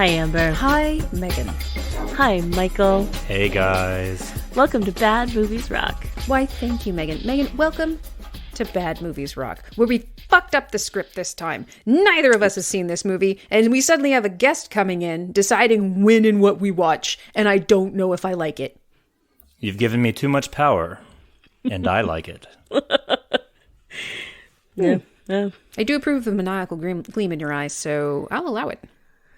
Hi, Amber. Hi, Megan. Hi, Michael. Hey, guys. Welcome to Bad Movies Rock. Why, thank you, Megan. Megan, welcome to Bad Movies Rock, where we fucked up the script this time. Neither of us has seen this movie, and we suddenly have a guest coming in, deciding when and what we watch, and I don't know if I like it. You've given me too much power, and I like it. Yeah. I do approve of the maniacal gleam in your eyes, so I'll allow it.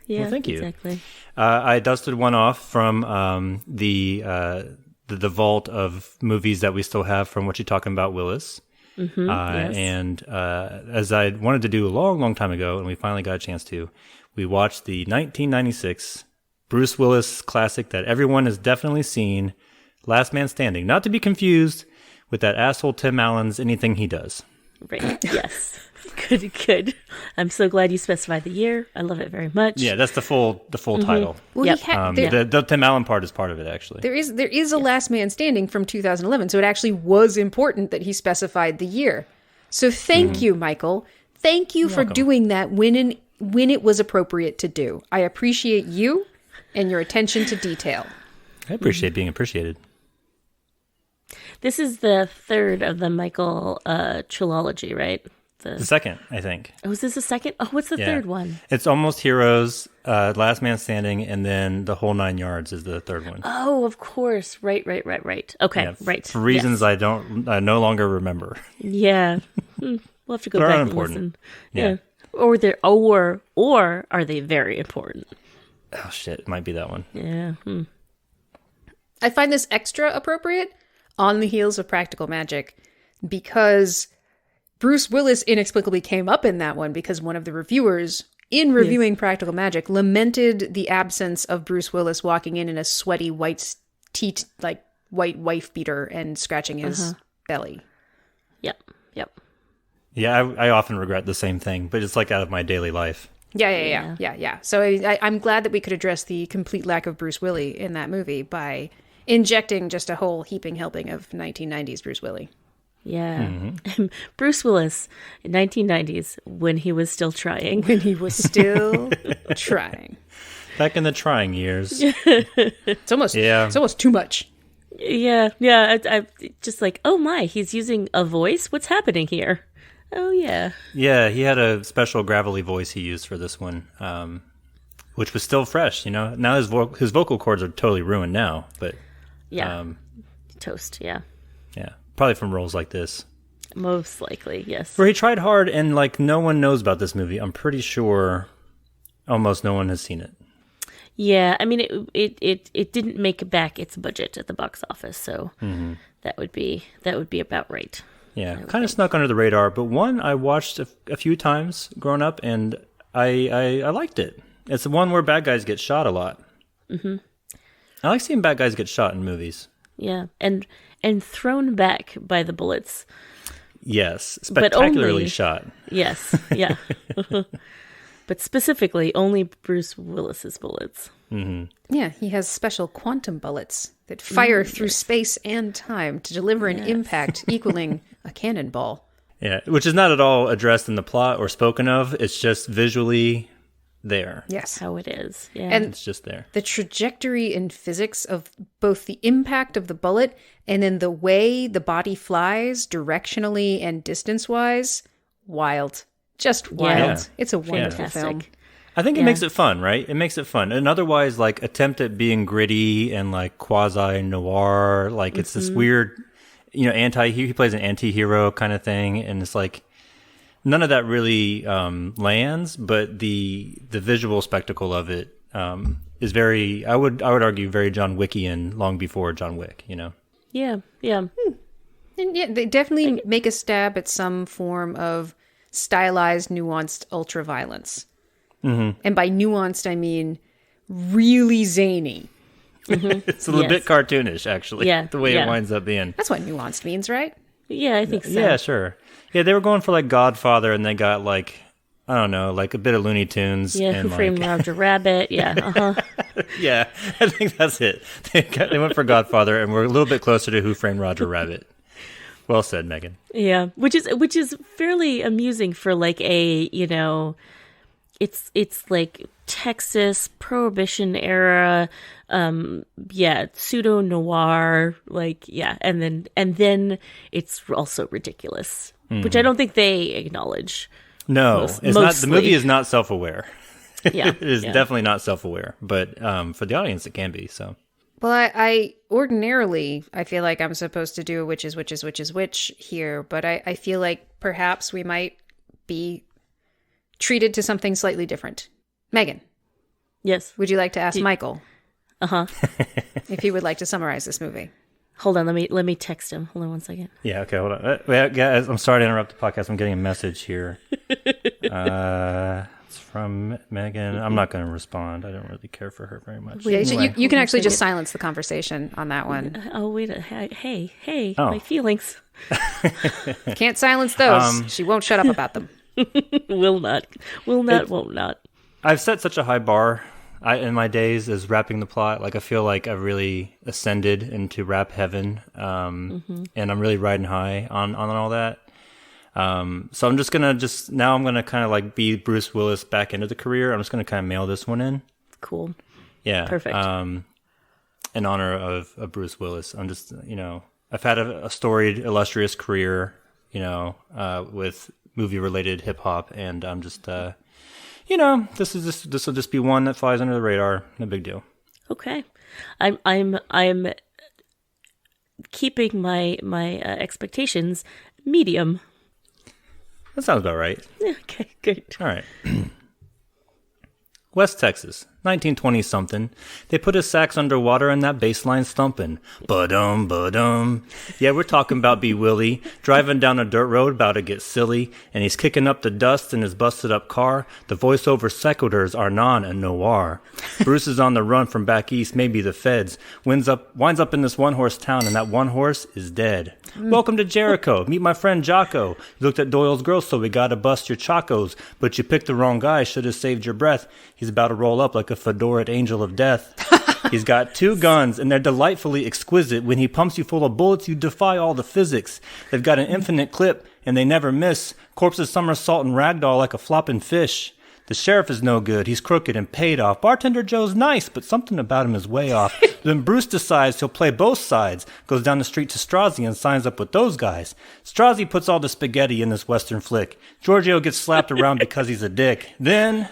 Yeah, Well, thank you. Exactly. I dusted one off from the vault of movies that we still have from What You Talking About, Willis. Mm-hmm, yes. And as I wanted to do a long, long time ago, and we finally got a chance to, we watched the 1996 Bruce Willis classic that everyone has definitely seen, Last Man Standing. Not to be confused with that asshole Tim Allen's Anything He Does. Right. Yes. Good. I'm so glad you specified the year. I love it very much. Yeah, that's the full title. Well, Yep. The Tim Allen part is part of it, actually. There is a Last Man Standing from 2011, so it actually was important that he specified the year. So thank you, Michael. Thank you for doing that when it was appropriate to do. I appreciate you and your attention to detail. I appreciate being appreciated. This is the third of the Michael trilogy, right? The second, I think. Oh, is this the second? Oh, what's the third one? It's Almost Heroes, Last Man Standing, and then The Whole Nine Yards is the third one. Oh, of course. Right. Okay, Yeah, right. For reasons Yes. I no longer remember. Yeah. We'll have to go But are back and important. listen. Yeah. Or are they very important? Oh, shit. It might be that one. Yeah. I find this extra appropriate on the heels of Practical Magic because Bruce Willis inexplicably came up in that one because one of the reviewers, in reviewing Practical Magic, lamented the absence of Bruce Willis walking in a sweaty white white wife beater and scratching his belly. Yep. Yeah, I often regret the same thing, but it's like out of my daily life. Yeah. So I'm glad that we could address the complete lack of Bruce Willis in that movie by injecting just a whole heaping helping of 1990s Bruce Willis. Yeah. Bruce Willis in 1990s when he was still trying. When he was still trying. Back in the trying years. It's almost too much. Yeah. I just like, oh my, he's using a voice? What's happening here? Oh, yeah. Yeah, he had a special gravelly voice he used for this one, which was still fresh, you know? Now his vocal cords are totally ruined now, but... Yeah. Toast, yeah. Yeah, probably from roles like this. Most likely, yes. Where he tried hard and, like, no one knows about this movie. I'm pretty sure almost no one has seen it. Yeah, I mean, it didn't make back its budget at the box office, so that would be about right. Yeah, kind of snuck under the radar, but one I watched a few times growing up, and I liked it. It's the one where bad guys get shot a lot. Mm-hmm. I like seeing bad guys get shot in movies. Yeah, and thrown back by the bullets. Yes, spectacularly shot. Yes, yeah. But specifically, only Bruce Willis's bullets. Mm-hmm. Yeah, he has special quantum bullets that fire through space and time to deliver an impact equaling a cannonball. Yeah, which is not at all addressed in the plot or spoken of. It's just visually there. Yes. How it is. Yeah. And It's just there. the trajectory and physics of both the impact of the bullet and then the way the body flies directionally and distance-wise, wild. Just wild. Yeah. It's a wonderful Fantastic. film. I think it Yeah. makes it fun, right? It makes it fun. An otherwise, like, attempt at being gritty and, like, quasi-noir. Like, it's this weird, you know, he plays an anti-hero kind of thing. And it's like, none of that really lands, but the visual spectacle of it is very, I would argue, very John Wickian long before John Wick, you know? Yeah. And yeah, they definitely make a stab at some form of stylized, nuanced ultra-violence. Mm-hmm. And by nuanced, I mean really zany. It's a little bit cartoonish, actually. Yeah, The way yeah. it winds up being. That's what nuanced means, right? Yeah, I think so. Yeah, sure. Yeah, they were going for, like, Godfather, and they got, like, I don't know, like a bit of Looney Tunes. Yeah, and Who Framed Roger Rabbit? Yeah, Yeah, I think that's it. They went for Godfather, and we're a little bit closer to Who Framed Roger Rabbit. Well said, Megan. Yeah, which is fairly amusing for like a, you know, it's like Texas Prohibition era, pseudo noir, and then it's also ridiculous, which I don't think they acknowledge. No, it's not. The movie is not self-aware. Yeah, it is definitely not self-aware, but for the audience, it can be. So, well, I ordinarily I feel like I'm supposed to do a which is which here, but I feel like perhaps we might be treated to something slightly different. Megan, yes, would you like to ask Michael? If he would like to summarize this movie? Hold on, let me text him. Hold on one second. Yeah, okay, hold on. Guys, I'm sorry to interrupt the podcast. I'm getting a message here. It's from Megan. I'm not going to respond. I don't really care for her very much. Yeah, Anyway. you can actually just silence the conversation on that one. Oh, wait. Hey, my feelings. Can't silence those. She won't shut up about them. Will not, won't not. I've set such a high bar in my days as rapping the plot. Like, I feel like I've really ascended into rap heaven, and I'm really riding high on all that. So I'm just gonna now I'm gonna kind of like be Bruce Willis back into the career. I'm just gonna kind of mail this one in. Cool. Yeah. Perfect. In honor of Bruce Willis. I'm just, I've had a storied, illustrious career, with movie related hip hop, and I'm just, this will just be one that flies under the radar. No big deal. Okay. I'm keeping my expectations medium. That sounds about right. Okay, good. All right. West Texas, 1920-something. They put his sax underwater and that bass line stumping. Ba-dum, ba-dum. Yeah, we're talking about B. Willie, driving down a dirt road about to get silly, and he's kicking up the dust in his busted-up car. The voiceover sequiturs are non and noir. Bruce is on the run from back east, maybe the feds. Winds up in this one-horse town, and that one horse is dead. Welcome to Jericho. Meet my friend Jocko. You looked at Doyle's girl, so we gotta bust your chacos. But you picked the wrong guy, should have saved your breath. He's about to roll up like a Fedoraed angel of death. He's got 2 guns, and they're delightfully exquisite. When he pumps you full of bullets, you defy all the physics. They've got an infinite clip, and they never miss. Corpses somersault and ragdoll like a flopping fish. The sheriff is no good. He's crooked and paid off. Bartender Joe's nice, but something about him is way off. Then Bruce decides he'll play both sides, goes down the street to Strozzi and signs up with those guys. Strozzi puts all the spaghetti in this western flick. Giorgio gets slapped around because he's a dick. Then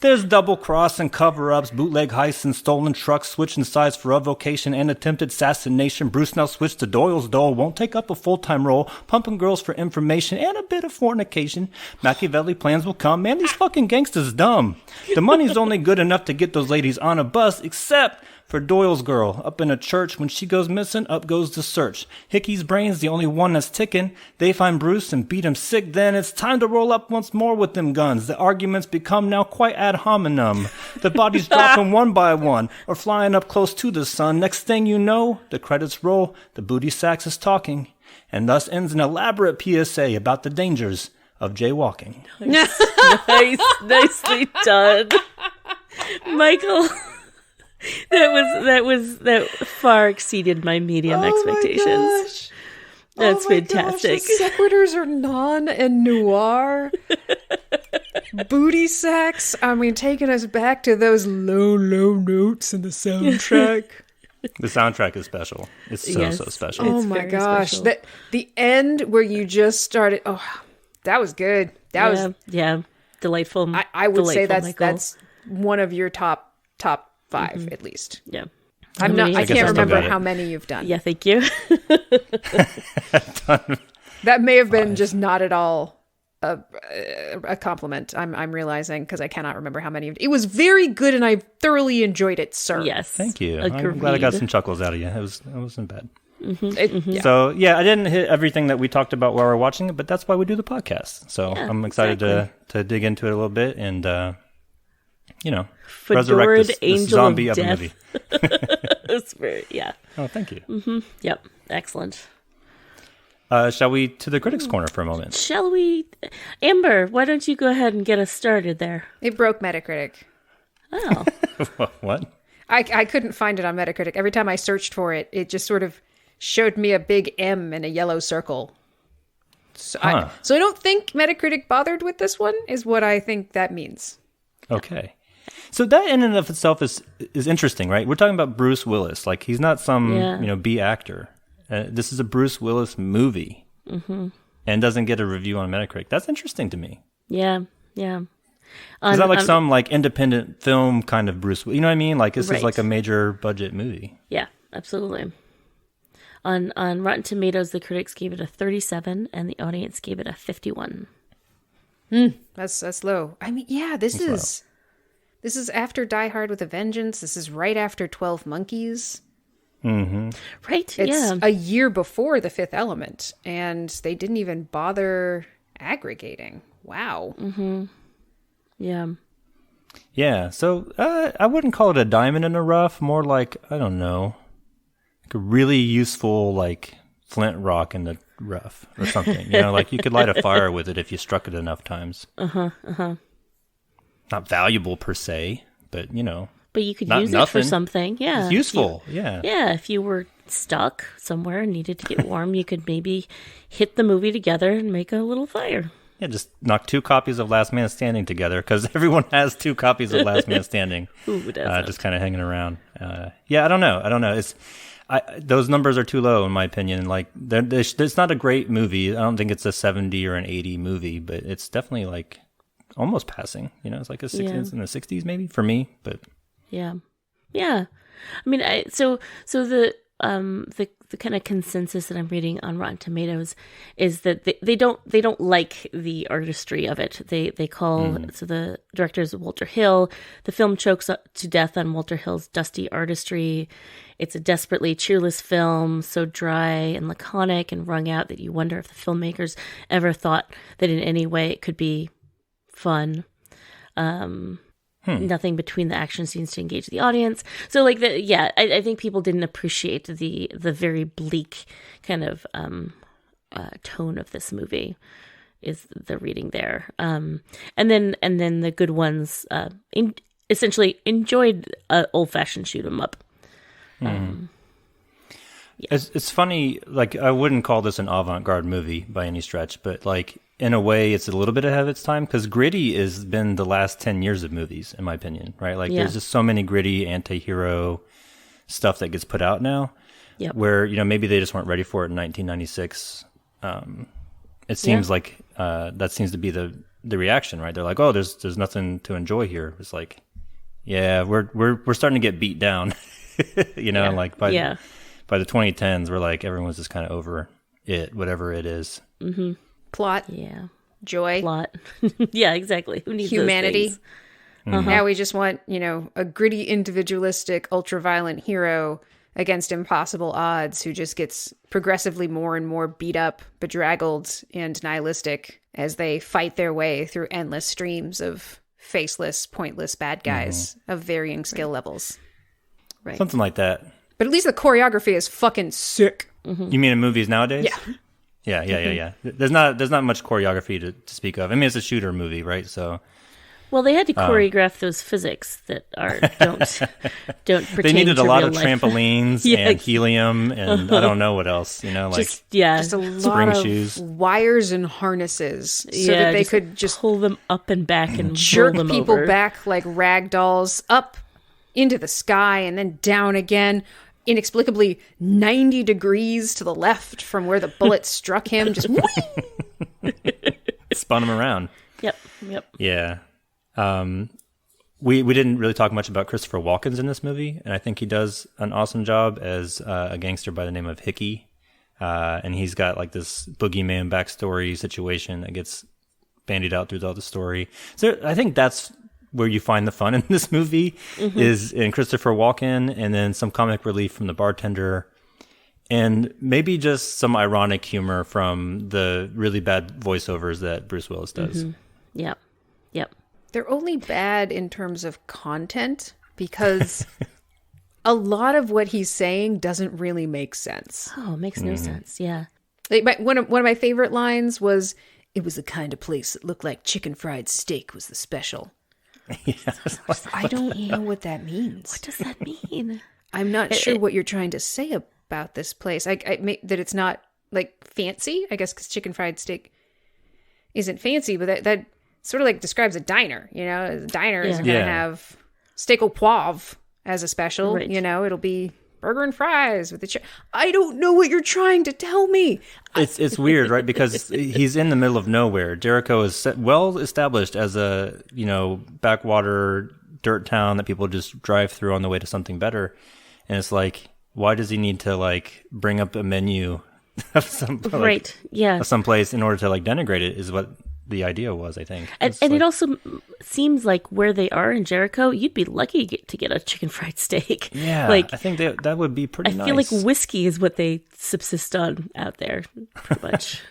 there's double cross and cover-ups, bootleg heists and stolen trucks, switching sides for avocation and attempted assassination. Bruce now switched to Doyle's dole, won't take up a full-time role, pumping girls for information and a bit of fornication. Machiavelli plans will come. Man, these fucking gangsters dumb. The money's only good enough to get those ladies on a bus, except for Doyle's girl. Up in a church, when she goes missing, up goes the search. Hickey's brain's the only one that's ticking. They find Bruce and beat him sick. Then it's time to roll up once more with them guns. The arguments become now quite ad hominem. The bodies dropping one by one or flying up close to the sun. Next thing you know, the credits roll. The booty sax is talking. And thus ends an elaborate PSA about the dangers of jaywalking. Nicely done, Michael. That far exceeded my medium expectations. My gosh. That's fantastic. Gosh, the sequiturs are non and noir. Booty sex. I mean, taking us back to those low notes in the soundtrack. The soundtrack is special. It's so special. Oh my gosh. The end where you just started. Oh, that was good. That was delightful. I would say Michael. that's one of your top 5 at least. Yeah. I can't remember how many you've done. Yeah, thank you. That may have been just not at all a compliment. I'm realizing because I cannot remember how many. It was very good, and I thoroughly enjoyed it, sir. Yes, thank you. Agreed. I'm glad I got some chuckles out of you. It wasn't bad. Mm-hmm. So I didn't hit everything that we talked about while we were watching it, but that's why we do the podcast. So I'm excited to dig into it a little bit and resurrect this zombie of a movie. That's very, Oh, thank you. Mm-hmm. Yep, excellent. Shall we to the critics' corner for a moment? Shall we? Amber, why don't you go ahead and get us started there? It broke Metacritic. Oh. What? I couldn't find it on Metacritic. Every time I searched for it, it just sort of showed me a big M in a yellow circle. So I don't think Metacritic bothered with this one, is what I think that means. Okay. So that in and of itself is interesting, right? We're talking about Bruce Willis. Like, he's not some, B actor. This is a Bruce Willis movie. Mm-hmm. And doesn't get a review on Metacritic. That's interesting to me. Yeah, yeah. It's not like some like independent film kind of Bruce. You know what I mean? Like, this is like a major budget movie. Yeah, absolutely. On Rotten Tomatoes, the critics gave it a 37, and the audience gave it a 51. That's low. I mean, yeah, this is after Die Hard with a Vengeance. This is right after 12 Monkeys. Mm-hmm. Right, it's a year before The Fifth Element, and they didn't even bother aggregating. Wow. Mm-hmm. Yeah. Yeah, so I wouldn't call it a diamond in the rough, more like, I don't know, like a really useful, like, flint rock in the rough or something. Like you could light a fire with it if you struck it enough times. Not valuable per se, but, But you could use it for something. Yeah. It's useful. Yeah. Yeah. If you were stuck somewhere and needed to get warm, you could maybe hit the movie together and make a little fire. Yeah, just knock 2 copies of Last Man Standing together, because everyone has 2 copies of Last Man Standing. Who doesn't? Just kind of hanging around. I don't know. Those numbers are too low, in my opinion. Like, it's not a great movie. I don't think it's a 70 or an 80 movie, but it's definitely like almost passing. It's like in the 60s maybe for me, but. Yeah. I mean, so the kind of consensus that I'm reading on Rotten Tomatoes is that they don't like the artistry of it. They call so the director is Walter Hill. The film chokes to death on Walter Hill's dusty artistry. It's a desperately cheerless film, so dry and laconic and wrung out that you wonder if the filmmakers ever thought that in any way it could be fun. Nothing between the action scenes to engage the audience. So, like, I think people didn't appreciate the very bleak kind of tone of this movie. Is the reading there? And then the good ones essentially enjoyed old fashioned shoot 'em up. It's funny. Like, I wouldn't call this an avant-garde movie by any stretch, but like, in a way, it's a little bit ahead of its time, because gritty has been the last 10 years of movies, in my opinion, right? Like, there's just so many gritty anti-hero stuff that gets put out now, where, maybe they just weren't ready for it in 1996. It seems like that seems to be the reaction, right? They're like, oh, there's nothing to enjoy here. It's like, yeah, we're starting to get beat down, like by the 2010s, we're like, everyone's just kind of over it, whatever it is. Mm-hmm. Plot. Yeah. Joy. Plot. Yeah, exactly. Who needs humanity? Those things? Now we just want, a gritty, individualistic, ultra-violent hero against impossible odds who just gets progressively more and more beat up, bedraggled, and nihilistic as they fight their way through endless streams of faceless, pointless bad guys of varying skill levels. Right. Something like that. But at least the choreography is fucking sick. You mean in movies nowadays? Yeah. Yeah. There's not much choreography to speak of. I mean, it's a shooter movie, right? So, well, they had to choreograph those physics that don't pertain. They needed a lot of life. trampolines and helium and I don't know what else. Just a lot of shoes, wires and harnesses, so that they could just pull them up and back and jerk roll them people over. back like rag dolls up into the sky and then down again. Inexplicably 90 degrees to the left from where the bullet struck him. Just spun him around. Yep. Yeah. We didn't really talk much about Christopher Walken in this movie, and I think he does an awesome job as a gangster by the name of Hickey. And he's got like this boogeyman backstory situation that gets bandied out throughout the story. So I think that's where you find the fun in this movie is in Christopher Walken, and then some comic relief from the bartender, and maybe just some ironic humor from the really bad voiceovers that Bruce Willis does. Yep. They're only bad in terms of content because a lot of what he's saying doesn't really make sense. Oh, it makes no sense. Yeah. Like one of my favorite lines was, "It was the kind of place that looked like chicken fried steak was the special." I don't know what that means. What does that mean? I'm not sure what you're trying to say about this place. That it's not like fancy, I guess, because chicken fried steak isn't fancy, but that sort of like describes a diner. A diner is going to have steak au poivre as a special. Right. You know, it'll be burger and fries with the I don't know what you're trying to tell me. It's weird, right? Because he's in the middle of nowhere. Jericho is well established as a, backwater dirt town that people just drive through on the way to something better. And it's like, why does he need to like bring up a menu of some Right. Yeah. of some place in order to like denigrate it is what the idea was, I think. And it also seems like where they are in Jericho, you'd be lucky to get a chicken fried steak. Yeah, like I think that would be pretty nice. I feel like whiskey is what they subsist on out there, pretty much.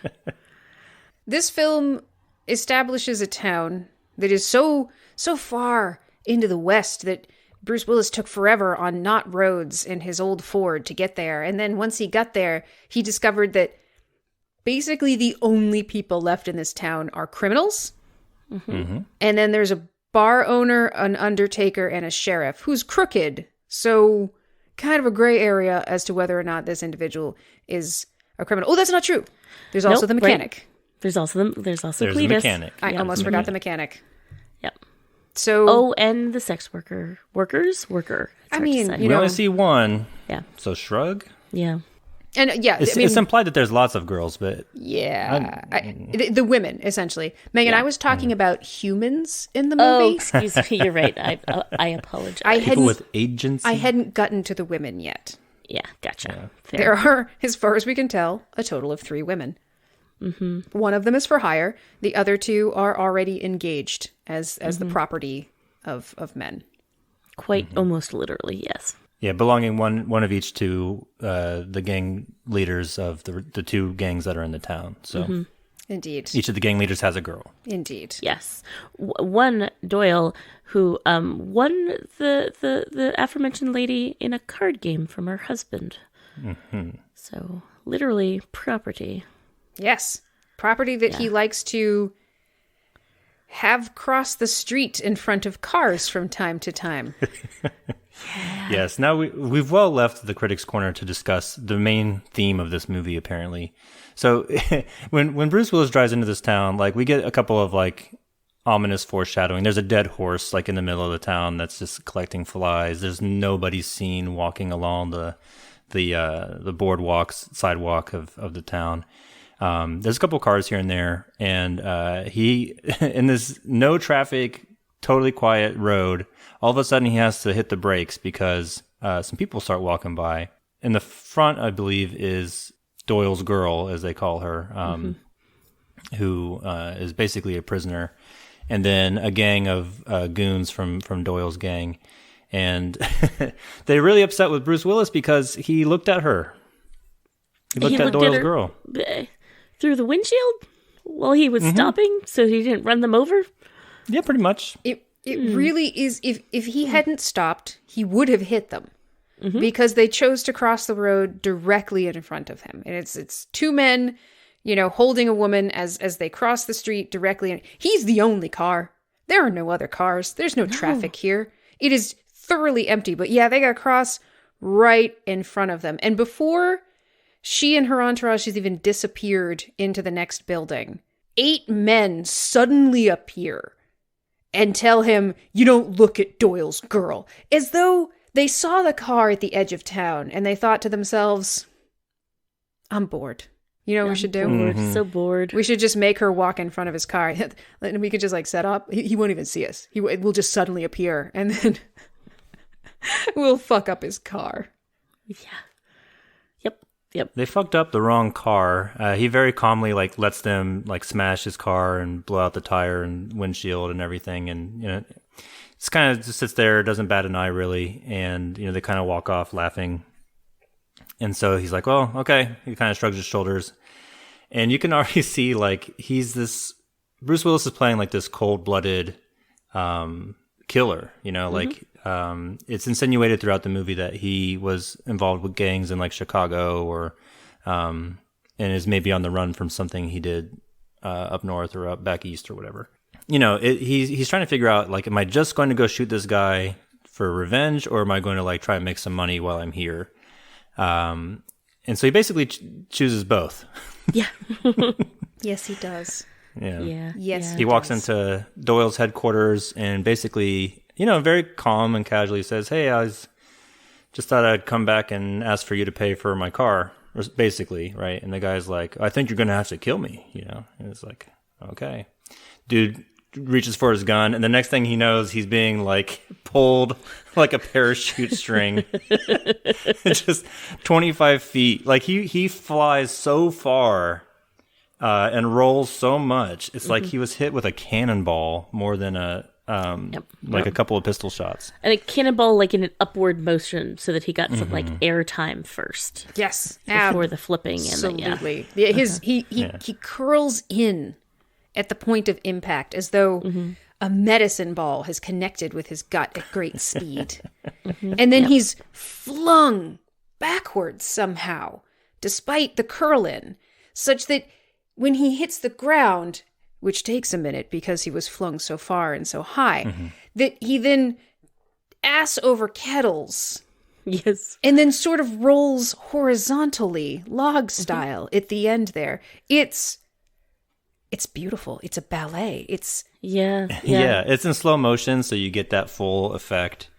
This film establishes a town that is so far into the west that Bruce Willis took forever on knot roads in his old Ford to get there. And then once he got there, he discovered that basically the only people left in this town are criminals. Mm-hmm. And then there's a bar owner, an undertaker, and a sheriff who's crooked. So kind of a gray area as to whether or not this individual is a criminal. Oh, that's not true. There's also the mechanic. Right. There's also There's Cletus. the mechanic. I almost forgot the mechanic. Yep. So and the sex worker. Worker. It's I hard mean, to say. you We know, only see one. Yeah. So shrug. Yeah. And yeah, It's implied that there's lots of girls, but the women essentially. Megan, I was talking about humans in the Oh, movie. excuse me. You're right. I apologize. people with agency. I hadn't gotten to the women yet. Yeah, gotcha. Fair. There are, as far as we can tell, a total of 3 women. Mm-hmm. One of them is for hire. The other 2 are already engaged as the property of men. Quite almost literally, yes. Yeah, belonging one of each to the gang leaders of the 2 gangs that are in the town. So Indeed. each of the gang leaders has a girl. Indeed. Yes. One Doyle who won the aforementioned lady in a card game from her husband. Mm-hmm. So literally property. Yes. Property that he likes to have cross the street in front of cars from time to time. Yes. Now we've well left the critics' corner to discuss the main theme of this movie, apparently. So when Bruce Willis drives into this town, like we get a couple of like ominous foreshadowing. There's a dead horse like in the middle of the town that's just collecting flies. There's nobody seen walking along the sidewalk of the town. There's a couple cars here and there, and he in this no traffic, totally quiet road. All of a sudden, he has to hit the brakes because some people start walking by. In the front, I believe, is Doyle's girl, as they call her, who is basically a prisoner, and then a gang of goons from Doyle's gang. And they're really upset with Bruce Willis because he looked at her. He looked at Doyle's girl. Through the windshield while he was stopping, so he didn't run them over? Yeah, pretty much. It really is. If he hadn't stopped, he would have hit them because they chose to cross the road directly in front of him. And it's 2 men, holding a woman as they cross the street directly. In. He's the only car. There are no other cars. There's no traffic here. It is thoroughly empty. But yeah, they got to cross right in front of them. And before she and her entourage has even disappeared into the next building, 8 men suddenly appear and tell him, "You don't look at Doyle's girl," as though they saw the car at the edge of town and they thought to themselves, "I'm bored. You know what we should do? Bored. So bored. We should just make her walk in front of his car and we could just like set up. He won't even see us. We'll just suddenly appear and then we'll fuck up his car." Yeah. Yep. They fucked up the wrong car. He very calmly like lets them like smash his car and blow out the tire and windshield and everything, and it's kind of just sits there, doesn't bat an eye really, and they kind of walk off laughing. And so he's like, "Well, okay." He kind of shrugs his shoulders, and you can already see like Bruce Willis is playing like this cold-blooded killer. Like it's insinuated throughout the movie that he was involved with gangs in like Chicago or and is maybe on the run from something he did up north or up back east or whatever. He's trying to figure out like, am I just going to go shoot this guy for revenge, or am I going to like try and make some money while I'm here? And so he basically chooses both. Yeah. Yes, he does. Yeah. Yeah. Yes. He walks into Doyle's headquarters and basically very calm and casually says, "Hey, I was just thought I'd come back and ask for you to pay for my car," basically, right? And the guy's like, "I think you're going to have to kill me," And it's like, okay. Dude reaches for his gun, and the next thing he knows, he's being like pulled like a parachute string. Just 25 feet. Like he flies so far and rolls so much. It's like he was hit with a cannonball more than a couple of pistol shots. And a cannonball like in an upward motion so that he got some like air time first. Yes. Before the flipping. Absolutely. He curls in at the point of impact as though a medicine ball has connected with his gut at great speed. And then he's flung backwards somehow, despite the curl in, such that when he hits the ground, which takes a minute because he was flung so far and so high, that he then ass over kettles. Yes. And then sort of rolls horizontally, log style, at the end there. It's beautiful. It's a ballet. Yeah. It's in slow motion, so you get that full effect.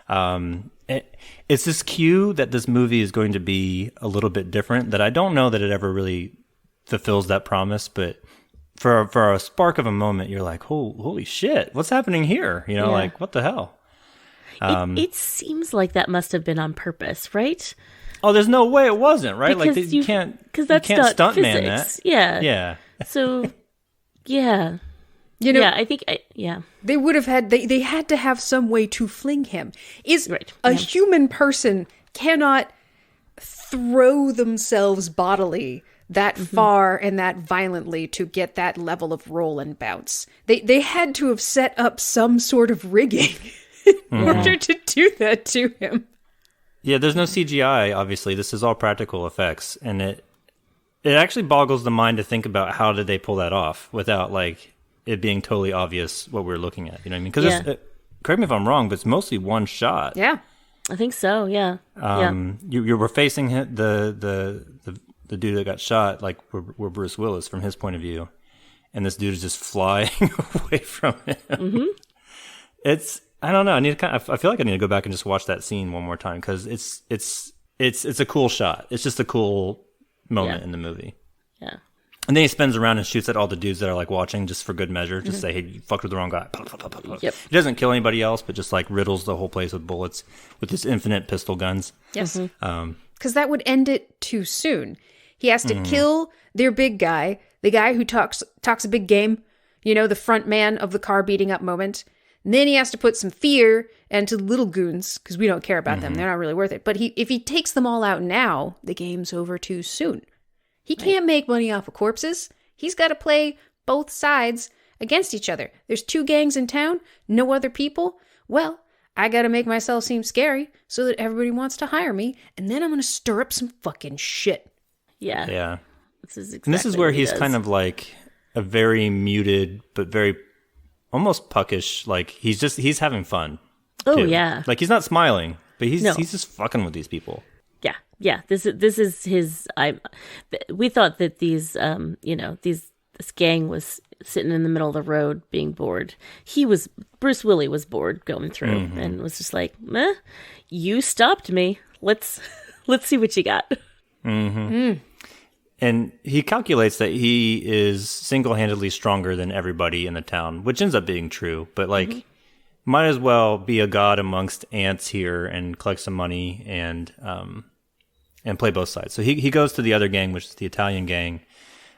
It's this cue that this movie is going to be a little bit different, that I don't know that it ever really fulfills that promise, but for a spark of a moment, you're like, holy shit, what's happening here? Like, what the hell? It seems like that must have been on purpose, right? Oh, there's no way it wasn't, right? Because like, you can't not stuntman physics. that. Yeah. So, yeah. I think, They would have had, they had to have some way to fling him. A human person cannot throw themselves bodily that far and that violently to get that level of roll and bounce. They had to have set up some sort of rigging in order to do that to him. Yeah, there's no CGI, obviously. This is all practical effects. And it actually boggles the mind to think about how did they pull that off without, like, it being totally obvious what we're looking at. You know what I mean? Because correct me if I'm wrong, but it's mostly one shot. Yeah. I think so, yeah. You were facing the dude that got shot, like, we're Bruce Willis from his point of view. And this dude is just flying away from him. It's, I don't know. I feel like I need to go back and just watch that scene one more time because it's a cool shot. It's just a cool moment in the movie. Yeah. And then he spins around and shoots at all the dudes that are like watching just for good measure. Just say, hey, you fucked with the wrong guy. Yep. He doesn't kill anybody else, but just like riddles the whole place with bullets with his infinite pistol guns. Yes. Because that would end it too soon. He has to kill their big guy, the guy who talks a big game, the front man of the car beating up moment. And then he has to put some fear into the little goons, because we don't care about them. They're not really worth it. But if he takes them all out now, the game's over too soon. He can't make money off of corpses. He's got to play both sides against each other. There's 2 gangs in town, no other people. Well, I got to make myself seem scary so that everybody wants to hire me, and then I'm going to stir up some fucking shit. Yeah. Yeah. This is where he's kind of like a very muted, but very almost puckish. Like he's having fun. Oh, too. yeah. Like he's not smiling, but he's just fucking with these people. Yeah. This is his. We thought that this gang was sitting in the middle of the road being bored. Bruce Willis was bored going through and was just like, meh, you stopped me. Let's see what you got. And he calculates that he is single-handedly stronger than everybody in the town, which ends up being true. But like, might as well be a god amongst ants here and collect some money and play both sides. So he goes to the other gang, which is the Italian gang,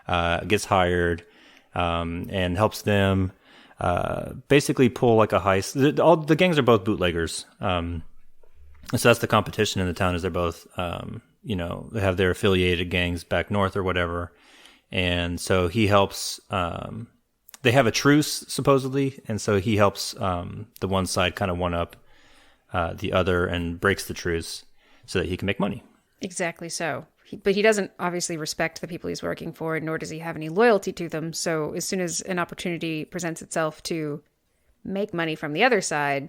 gets hired, and helps them basically pull like a heist. All the gangs are both bootleggers. So that's the competition in the town, is they're both they have their affiliated gangs back north or whatever. And so he helps, they have a truce supposedly. And so he helps, the one side kind of one up, the other and breaks the truce so that he can make money. Exactly so. But he doesn't obviously respect the people he's working for, nor does he have any loyalty to them. So as soon as an opportunity presents itself to make money from the other side,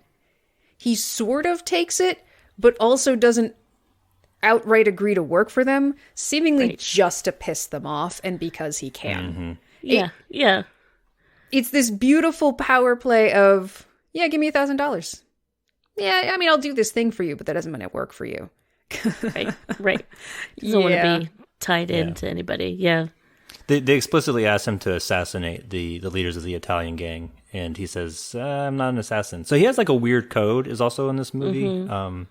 he sort of takes it, but also doesn't outright agree to work for them, seemingly just to piss them off and because he can. Yeah. It's this beautiful power play of, Yeah, give me $1,000. Yeah, I mean, I'll do this thing for you, but that doesn't mean it work for you. Right, right. Doesn't want to be tied into anybody. Yeah. They explicitly asked him to assassinate the leaders of the Italian gang, and he says, "I'm not an assassin." So he has like a weird code. Is also in this movie, and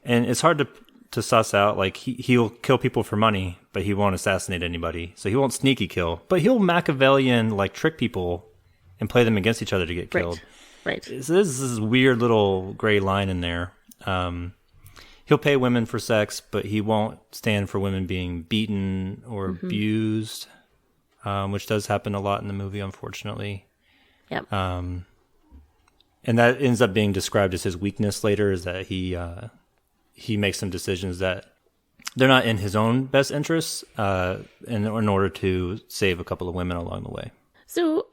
it's hard to suss out. Like he'll kill people for money, but he won't assassinate anybody. So he won't sneaky kill, but he'll Machiavellian like trick people and play them against each other to get killed. Right. So there's this weird little gray line in there. He'll pay women for sex, but he won't stand for women being beaten or abused, which does happen a lot in the movie, unfortunately. Yep. And that ends up being described as his weakness later, is that he makes some decisions that they're not in his own best interests in order to save a couple of women along the way. So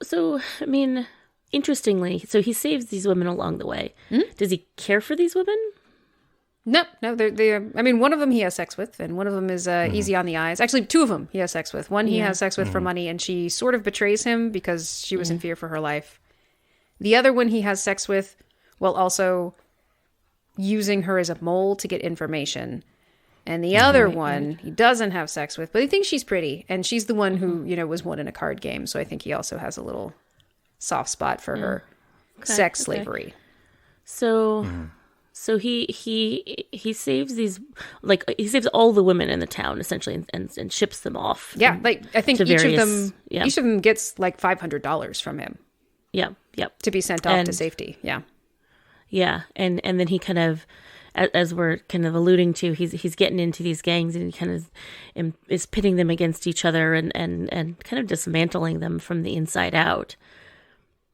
I mean, interestingly, so he saves these women along the way. Does he care for these women? No, they're. I mean, one of them he has sex with, and one of them is easy on the eyes. Actually, two of them he has sex with. One he has sex with for money, and she sort of betrays him because she was in fear for her life. The other one he has sex with while also using her as a mole to get information. And the other one he doesn't have sex with, but he thinks she's pretty, and she's the one who, was won in a card game. So I think he also has a little soft spot for her sex slavery. So... So he saves these, like, he saves all the women in the town essentially, and ships them off. Yeah, like I think each of them gets like $500 from him. Yeah, to be sent off to safety. Yeah, and then he kind of, as we're kind of alluding to, he's getting into these gangs, and he kind of is pitting them against each other and kind of dismantling them from the inside out.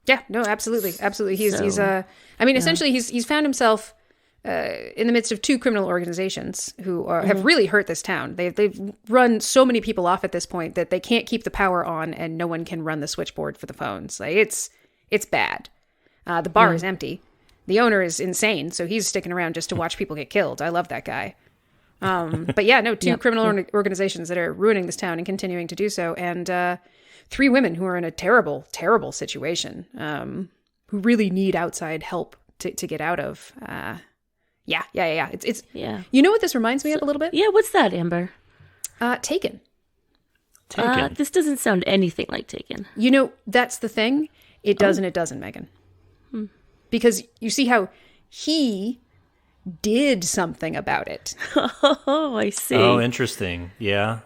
Yeah, no, absolutely. Essentially he's found himself in the midst of two criminal organizations who have really hurt this town. They've run so many people off at this point that they can't keep the power on, and no one can run the switchboard for the phones. Like it's bad. The bar is empty. The owner is insane, so he's sticking around just to watch people get killed. I love that guy. But yeah, no, two criminal organizations that are ruining this town and continuing to do so, and three women who are in a terrible, terrible situation, who really need outside help to get out of. Yeah. It's You know what this reminds me of a little bit? Yeah, what's that, Amber? Taken. This doesn't sound anything like Taken. That's the thing. It does and it doesn't, Megan. Because you see how he did something about it. Oh, I see. Oh, interesting. Yeah.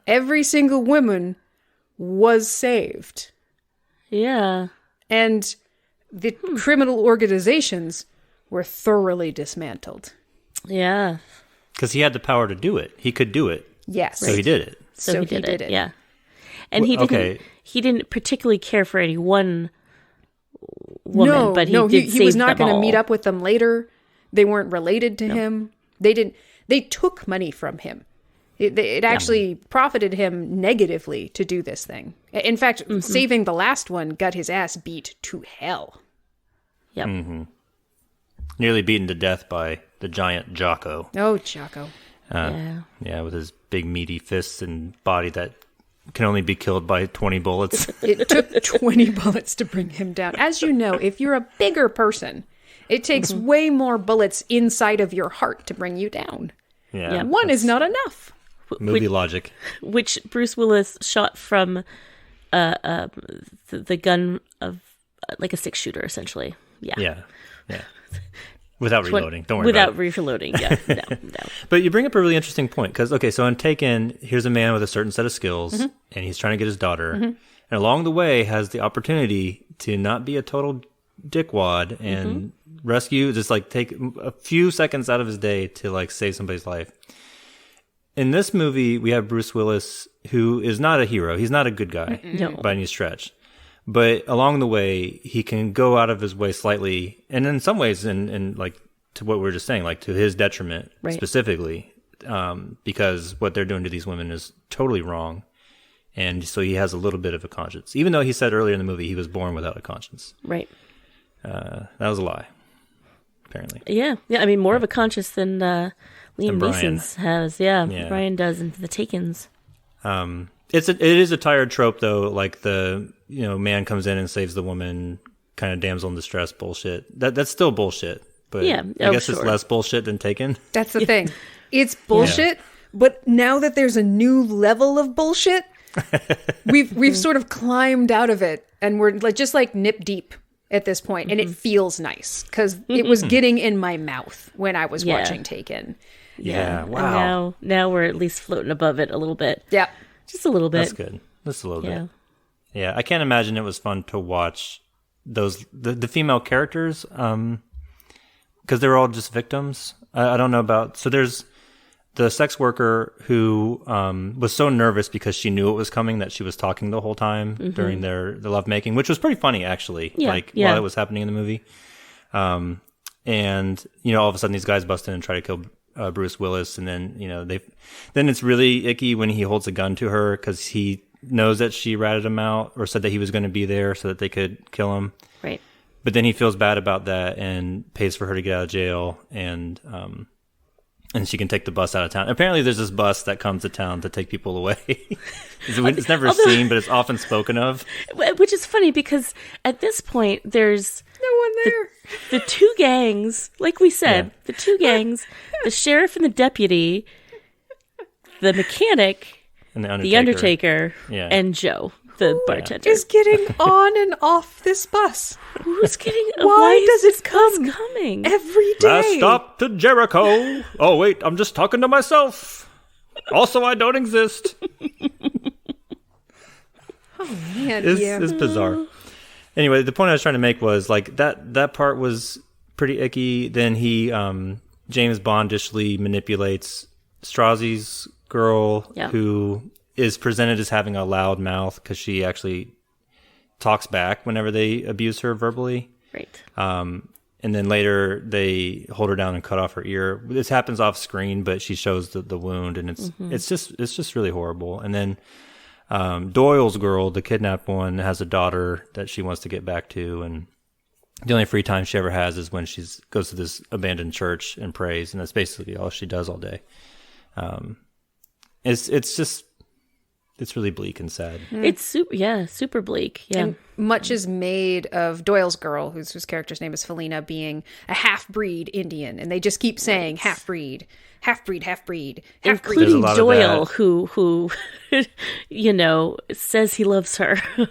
Every single woman was saved. Yeah. And the criminal organizations were thoroughly dismantled. Yeah. Because he had the power to do it. He could do it. Yes. So he did it. So he did it. Yeah. And he didn't particularly care for any one woman, but he was not going to meet up with them later. They weren't related to him. They took money from him. It actually profited him negatively to do this thing. In fact, saving the last one got his ass beat to hell. Yep. Nearly beaten to death by the giant Jocko. Oh, Jocko. Yeah, with his big meaty fists and body that can only be killed by 20 bullets. It took 20 bullets to bring him down. As you know, if you're a bigger person, it takes way more bullets inside of your heart to bring you down. Yeah. One is not enough. Movie logic. Which Bruce Willis shot from the gun of like a 6-shooter, essentially. Yeah. Without reloading. Don't worry Without about it. reloading, yeah. No. But you bring up a really interesting point. Because, so in Taken, here's a man with a certain set of skills, and he's trying to get his daughter. And along the way has the opportunity to not be a total dickwad and rescue, just like take a few seconds out of his day to like save somebody's life. In this movie, we have Bruce Willis, who is not a hero. He's not a good guy by any stretch. But along the way, he can go out of his way slightly, and in some ways, in like to what we were just saying, like to his detriment specifically, because what they're doing to these women is totally wrong. And so he has a little bit of a conscience, even though he said earlier in the movie he was born without a conscience. Right. That was a lie, apparently. Yeah. I mean, more of a conscience than Liam Neeson's has. Yeah, Brian does in The Takens. It is a tired trope, though. Like the man comes in and saves the woman, kind of damsel in distress bullshit. That's still bullshit, but Yeah, I guess sure. it's less bullshit than Taken. That's the thing. It's bullshit, but now that there's a new level of bullshit, we've sort of climbed out of it, and we're like just like nip deep at this point, and it feels nice because it was getting in my mouth when I was watching Taken. Yeah, And wow. now we're at least floating above it a little bit. Yeah. Just a little bit. That's good. Just a little Yeah. bit. Yeah, I can't imagine it was fun to watch the female characters because they were all just victims. I don't know about. So there's the sex worker who was so nervous because she knew it was coming that she was talking the whole time during their lovemaking, which was pretty funny actually. Yeah, While it was happening in the movie, and all of a sudden these guys bust in and try to kill Bruce Willis, and then then it's really icky when he holds a gun to her because he knows that she ratted him out or said that he was going to be there so that they could kill him. Right. But then he feels bad about that and pays for her to get out of jail, and she can take the bus out of town. Apparently there's this bus that comes to town to take people away. It's never seen, but it's often spoken of. Which is funny because at this point there's No one there. the two gangs, like we said, the two gangs, the sheriff and the deputy, the mechanic, And the Undertaker, Yeah. and Joe, the bartender. Is getting on and off this bus Who's getting? Why is does it this bus come coming? every day. Last stop to Jericho. Oh, wait, I'm just talking to myself. Also, I don't exist. Man, It's bizarre. Anyway, the point I was trying to make was like that part was pretty icky. Then he James Bondishly manipulates Strozzi's girl, Yeah. who is presented as having a loud mouth because she actually talks back whenever they abuse her verbally. Right. And then later they hold her down and cut off her ear. This happens off screen, but she shows the wound, and it's just really horrible. And then Doyle's girl, the kidnapped one, has a daughter that she wants to get back to, and the only free time she ever has is when she goes to this abandoned church and prays, and that's basically all she does all day. It's really bleak and sad. It's super bleak. Yeah. And much is made of Doyle's girl, whose character's name is Felina, being a half-breed Indian, and they just keep saying half-breed, half-breed, half-breed, half-breed. Including lot of Doyle, that. who says he loves her. Who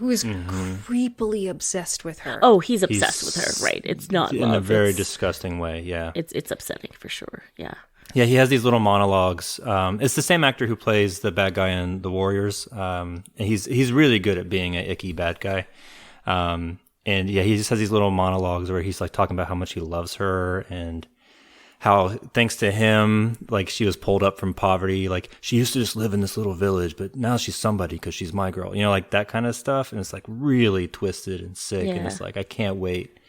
is creepily obsessed with her. Oh, he's obsessed with her. Right. It's not in love. a very it's, disgusting way. Yeah. it's upsetting for sure. Yeah. Yeah, he has these little monologues. It's the same actor who plays the bad guy in The Warriors. And he's really good at being an icky bad guy. And yeah, he just has these little monologues where he's like talking about how much he loves her and how thanks to him, like she was pulled up from poverty. Like she used to just live in this little village, but now she's somebody because she's my girl. Like that kind of stuff. And it's like really twisted and sick. Yeah. And it's like, I can't wait.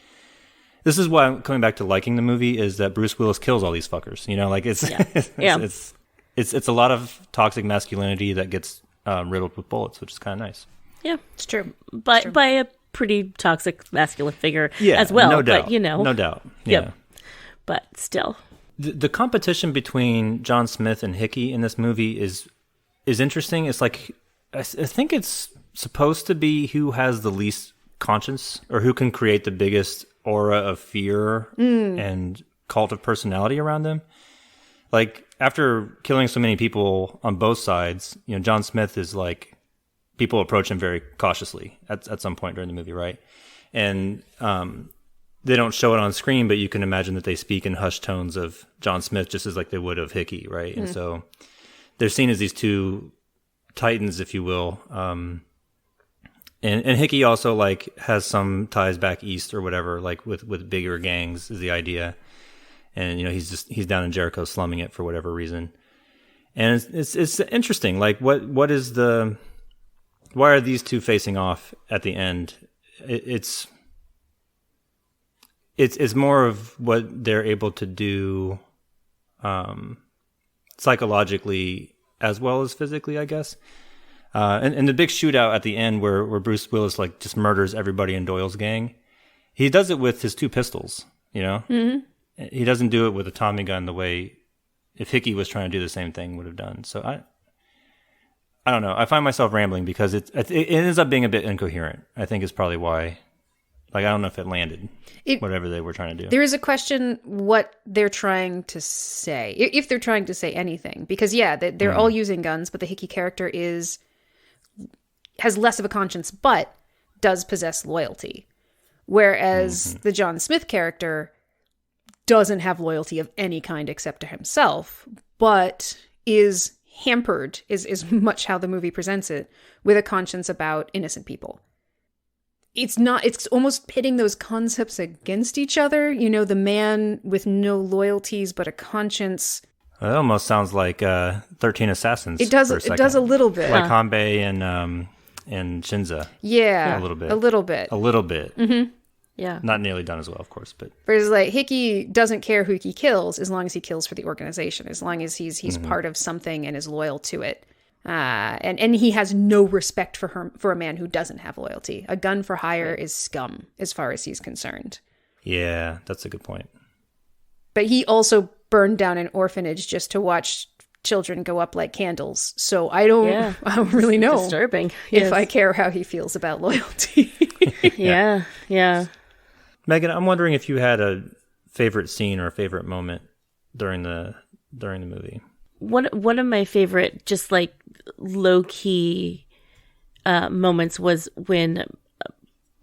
This is why I'm coming back to liking the movie, is that Bruce Willis kills all these fuckers. Like it's it's a lot of toxic masculinity that gets riddled with bullets, which is kind of nice. Yeah. It's true. But by a pretty toxic masculine figure Yeah, as well. no doubt. But, No doubt. Yeah. Yep. But still. The competition between John Smith and Hickey in this movie is interesting. It's like I think it's supposed to be who has the least conscience or who can create the biggest aura of fear and cult of personality around them. Like after killing so many people on both sides, John Smith is like, people approach him very cautiously at some point during the movie, right? And they don't show it on screen, but you can imagine that they speak in hushed tones of John Smith just as like they would of Hickey, right? And so they're seen as these two titans, if you will. And Hickey also like has some ties back east or whatever, like with bigger gangs is the idea. And he's down in Jericho slumming it for whatever reason. And it's interesting. Like why are these two facing off at the end? It's more of what they're able to do psychologically as well as physically, I guess. And the big shootout at the end where Bruce Willis like just murders everybody in Doyle's gang, he does it with his two pistols, Mm-hmm. He doesn't do it with a Tommy gun the way if Hickey was trying to do the same thing would have done. So I don't know. I find myself rambling because it ends up being a bit incoherent. I think is probably why Like, I don't know if it landed, whatever they were trying to do. There is a question what they're trying to say, if they're trying to say anything. Because, yeah, they're all using guns, but the Hickey character has less of a conscience, but does possess loyalty. Whereas the John Smith character doesn't have loyalty of any kind except to himself, but is hampered, is much how the movie presents it, with a conscience about innocent people. It's almost pitting those concepts against each other. You know, the man with no loyalties but a conscience. It almost sounds like 13 Assassins. It does. For a second. It does a little bit. Like Hanbei and Shinza. Yeah, a little bit. A little bit. Mm-hmm. Yeah, not nearly done as well, of course, but whereas like Hickey doesn't care who he kills as long as he kills for the organization, as long as he's part of something and is loyal to it. And he has no respect for a man who doesn't have loyalty. A gun for hire is scum as far as he's concerned. Yeah, that's a good point. But he also burned down an orphanage just to watch children go up like candles. So I don't really know disturbing. If I care how he feels about loyalty. Yeah. Megan, I'm wondering if you had a favorite scene or a favorite moment during the movie. One of my favorite, just like low key moments was when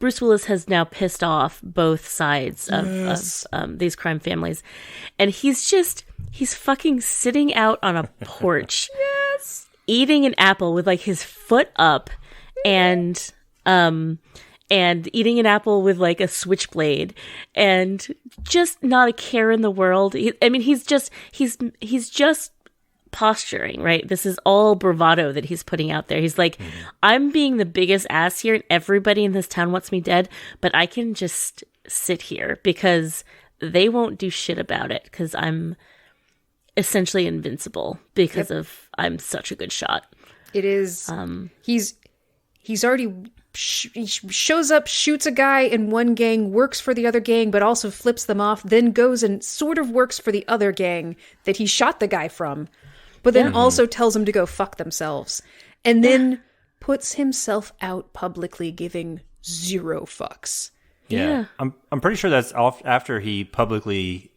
Bruce Willis has now pissed off both sides of these crime families, and he's fucking sitting out on a porch, eating an apple with like his foot up, and eating an apple with like a switchblade, and just not a care in the world. He's just posturing, right? This is all bravado that he's putting out there. He's like, I'm being the biggest ass here and everybody in this town wants me dead, but I can just sit here because they won't do shit about it because I'm essentially invincible because of I'm such a good shot. It is he's already he shows up, shoots a guy in one gang, works for the other gang, but also flips them off, then goes and sort of works for the other gang that he shot the guy from, but then also tells them to go fuck themselves, and then puts himself out publicly giving zero fucks. Yeah. I'm pretty sure that's after he publicly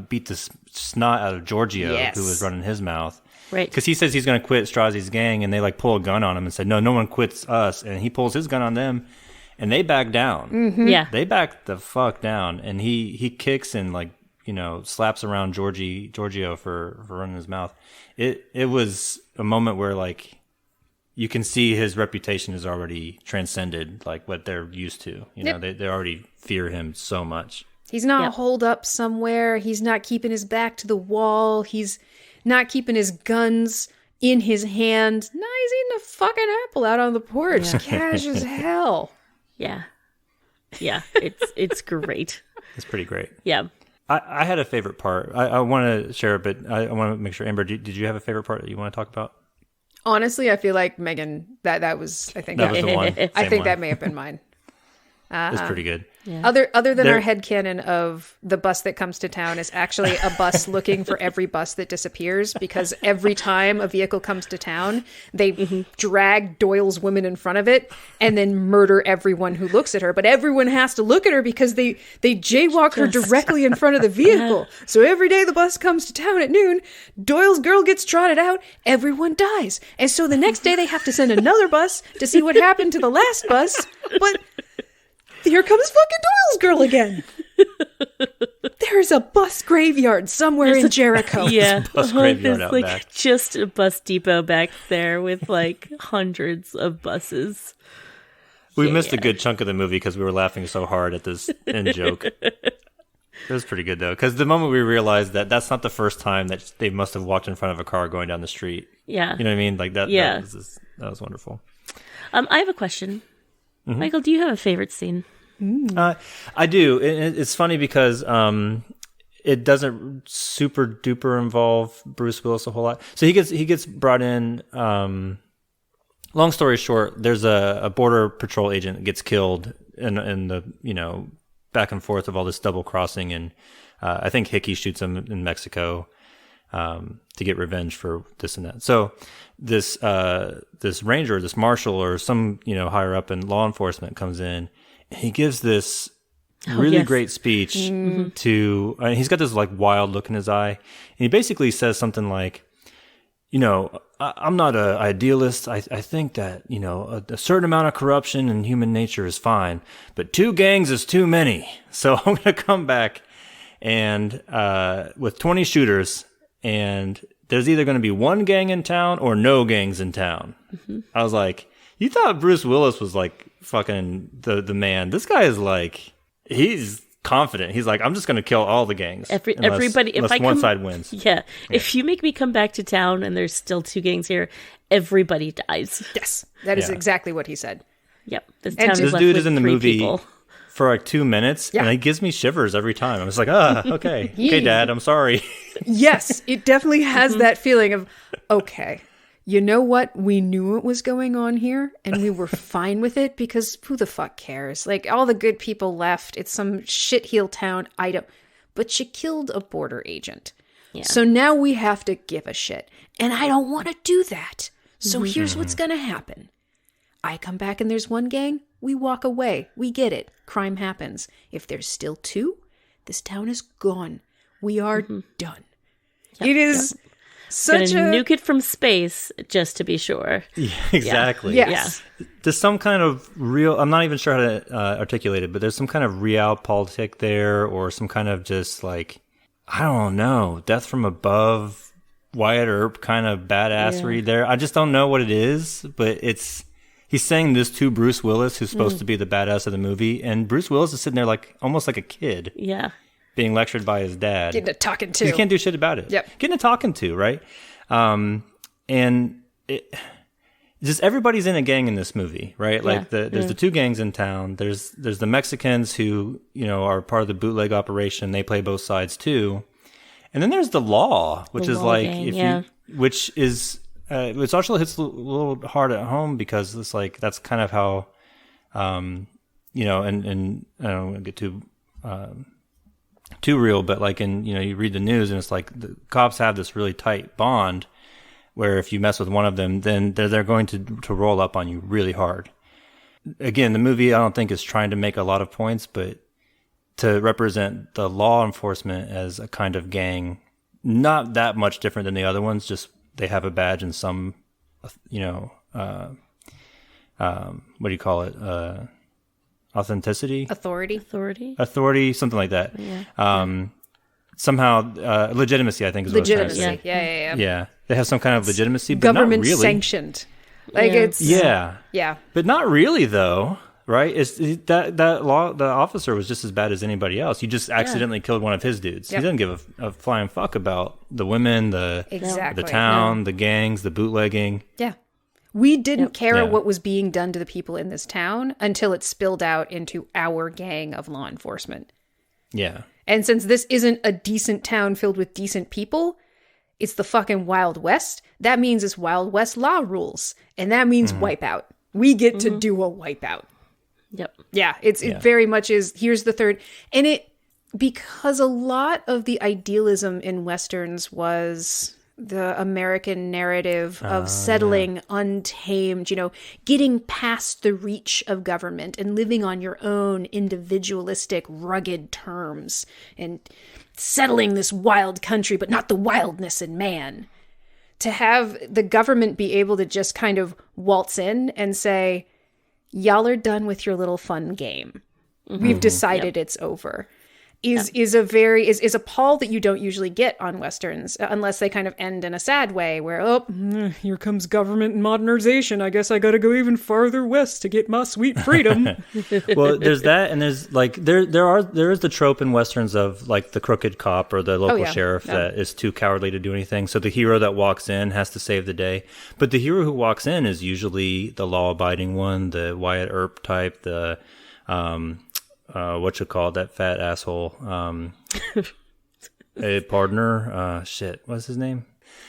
beat the snot out of Giorgio, who was running his mouth. Right. Because he says he's going to quit Strozzi's gang, and they like pull a gun on him and say, no one quits us. And he pulls his gun on them, and they back down. Mm-hmm. Yeah. They back the fuck down. And he kicks and like, slaps around Giorgio for running his mouth. It was a moment where like you can see his reputation is already transcended like what they're used to. They already fear him so much. He's not holed up somewhere. He's not keeping his back to the wall. He's not keeping his guns in his hand. No, he's eating a fucking apple out on the porch. Cash as hell. Yeah. Yeah. It's great. It's pretty great. Yeah. I had a favorite part. I want to share it, but I want to make sure, Amber, did you have a favorite part that you want to talk about? Honestly, I feel like Megan, that was, I think that was the one. I think that may have been mine. It's pretty good. Yeah. Other than our headcanon of the bus that comes to town is actually a bus looking for every bus that disappears, because every time a vehicle comes to town, they drag Doyle's women in front of it and then murder everyone who looks at her. But everyone has to look at her because they jaywalk her directly in front of the vehicle. So every day the bus comes to town at noon, Doyle's girl gets trotted out, everyone dies. And so the next day they have to send another bus to see what happened to the last bus. But here comes fucking Doyle's girl again. There's a bus graveyard somewhere in Jericho. Yeah. Bus graveyard out like back. Just a bus depot back there with like hundreds of buses. We missed a good chunk of the movie because we were laughing so hard at this end joke. It was pretty good, though, because the moment we realized that that's not the first time that they must have walked in front of a car going down the street. Yeah. You know what I mean? Like that. Yeah. That was wonderful. I have a question. Michael, do you have a favorite scene? I do. It's funny because it doesn't super duper involve Bruce Willis a whole lot. So he gets brought in. Long story short, there's a border patrol agent that gets killed in the back and forth of all this double crossing, and I think Hickey shoots him in Mexico to get revenge for this and that. So this ranger, this marshal, or some higher up in law enforcement comes in. He gives this really yes. great speech to, he's got this like wild look in his eye. And he basically says something like, I'm not an idealist. I think that, a certain amount of corruption in human nature is fine, but 2 gangs is too many. So I'm going to come back and with 20 shooters, and there's either going to be 1 gang in town or no gangs in town. Mm-hmm. I was like, you thought Bruce Willis was like fucking the man. This guy is like, he's confident. He's like, I'm just going to kill all the gangs. Everybody, unless one side wins. Yeah. If you make me come back to town and there's still 2 gangs here, everybody dies. Yes, that is exactly what he said. Yep. This town is this left dude with is in the 3 movie people. for like 2 minutes, and it gives me shivers every time. I was like, okay. Okay, Dad, I'm sorry. Yes, it definitely has that feeling of, okay, you know what? We knew what was going on here, and we were fine with it because who the fuck cares? Like, all the good people left. It's some shitheel town. But you killed a border agent. Yeah. So now we have to give a shit. And I don't want to do that. So here's what's going to happen. I come back and there's 1 gang. We walk away. We get it. Crime happens. If there's still 2, this town is gone. We are done. Yep, it is such a nuke it from space just to be sure. Yeah, exactly. Yeah. Yes. Yeah. There's some kind of real, I'm not even sure how to articulate it, but there's some kind of realpolitik there, or some kind of just like, I don't know, death from above, Wyatt Earp kind of badassery there. I just don't know what it is, but he's saying this to Bruce Willis, who's supposed to be the badass of the movie, and Bruce Willis is sitting there like almost like a kid. Yeah. Being lectured by his dad. Getting a talking to. You can't do shit about it. Yep. Getting a talking to, right? And just everybody's in a gang in this movie, right? Like there's the 2 gangs in town. There's the Mexicans who, are part of the bootleg operation. They play both sides too. And then there's the law, which is like, gang, which is, which also hits a little hard at home because it's like, that's kind of how, and I don't want to get too real, but like you read the news and it's like the cops have this really tight bond where if you mess with one of them, then they're going to roll up on you really hard. Again, the movie I don't think is trying to make a lot of points, but to represent the law enforcement as a kind of gang, not that much different than the other ones, just they have a badge and some, what do you call it? Authenticity? Authority, something like that. Yeah. Somehow, legitimacy, I think is what I was trying to say. Yeah. They have some kind of legitimacy, but government not really. Sanctioned. Like it's... Yeah. Yeah. But not really, though, right? That officer was just as bad as anybody else. You just accidentally killed one of his dudes. Yep. He doesn't give a flying fuck about the women, the town, the gangs, the bootlegging. Yeah. We didn't care what was being done to the people in this town until it spilled out into our gang of law enforcement. Yeah. And since this isn't a decent town filled with decent people, it's the fucking Wild West. That means it's Wild West law rules. And that means wipeout. We get to do a wipeout. Yep. Yeah, it very much is, here's the third. And because a lot of the idealism in Westerns was the American narrative of settling untamed, getting past the reach of government and living on your own individualistic, rugged terms and settling this wild country, but not the wildness in man. To have the government be able to just kind of waltz in and say, y'all are done with your little fun game. We've decided it's over. Is a pall that you don't usually get on Westerns unless they kind of end in a sad way where, here comes government and modernization. I guess I got to go even farther west to get my sweet freedom. Well, there's that, and there's like there is the trope in Westerns of like the crooked cop or the local sheriff that is too cowardly to do anything. So the hero that walks in has to save the day. But the hero who walks in is usually the law-abiding one, the Wyatt Earp type, the that fat asshole, a partner, what's his name?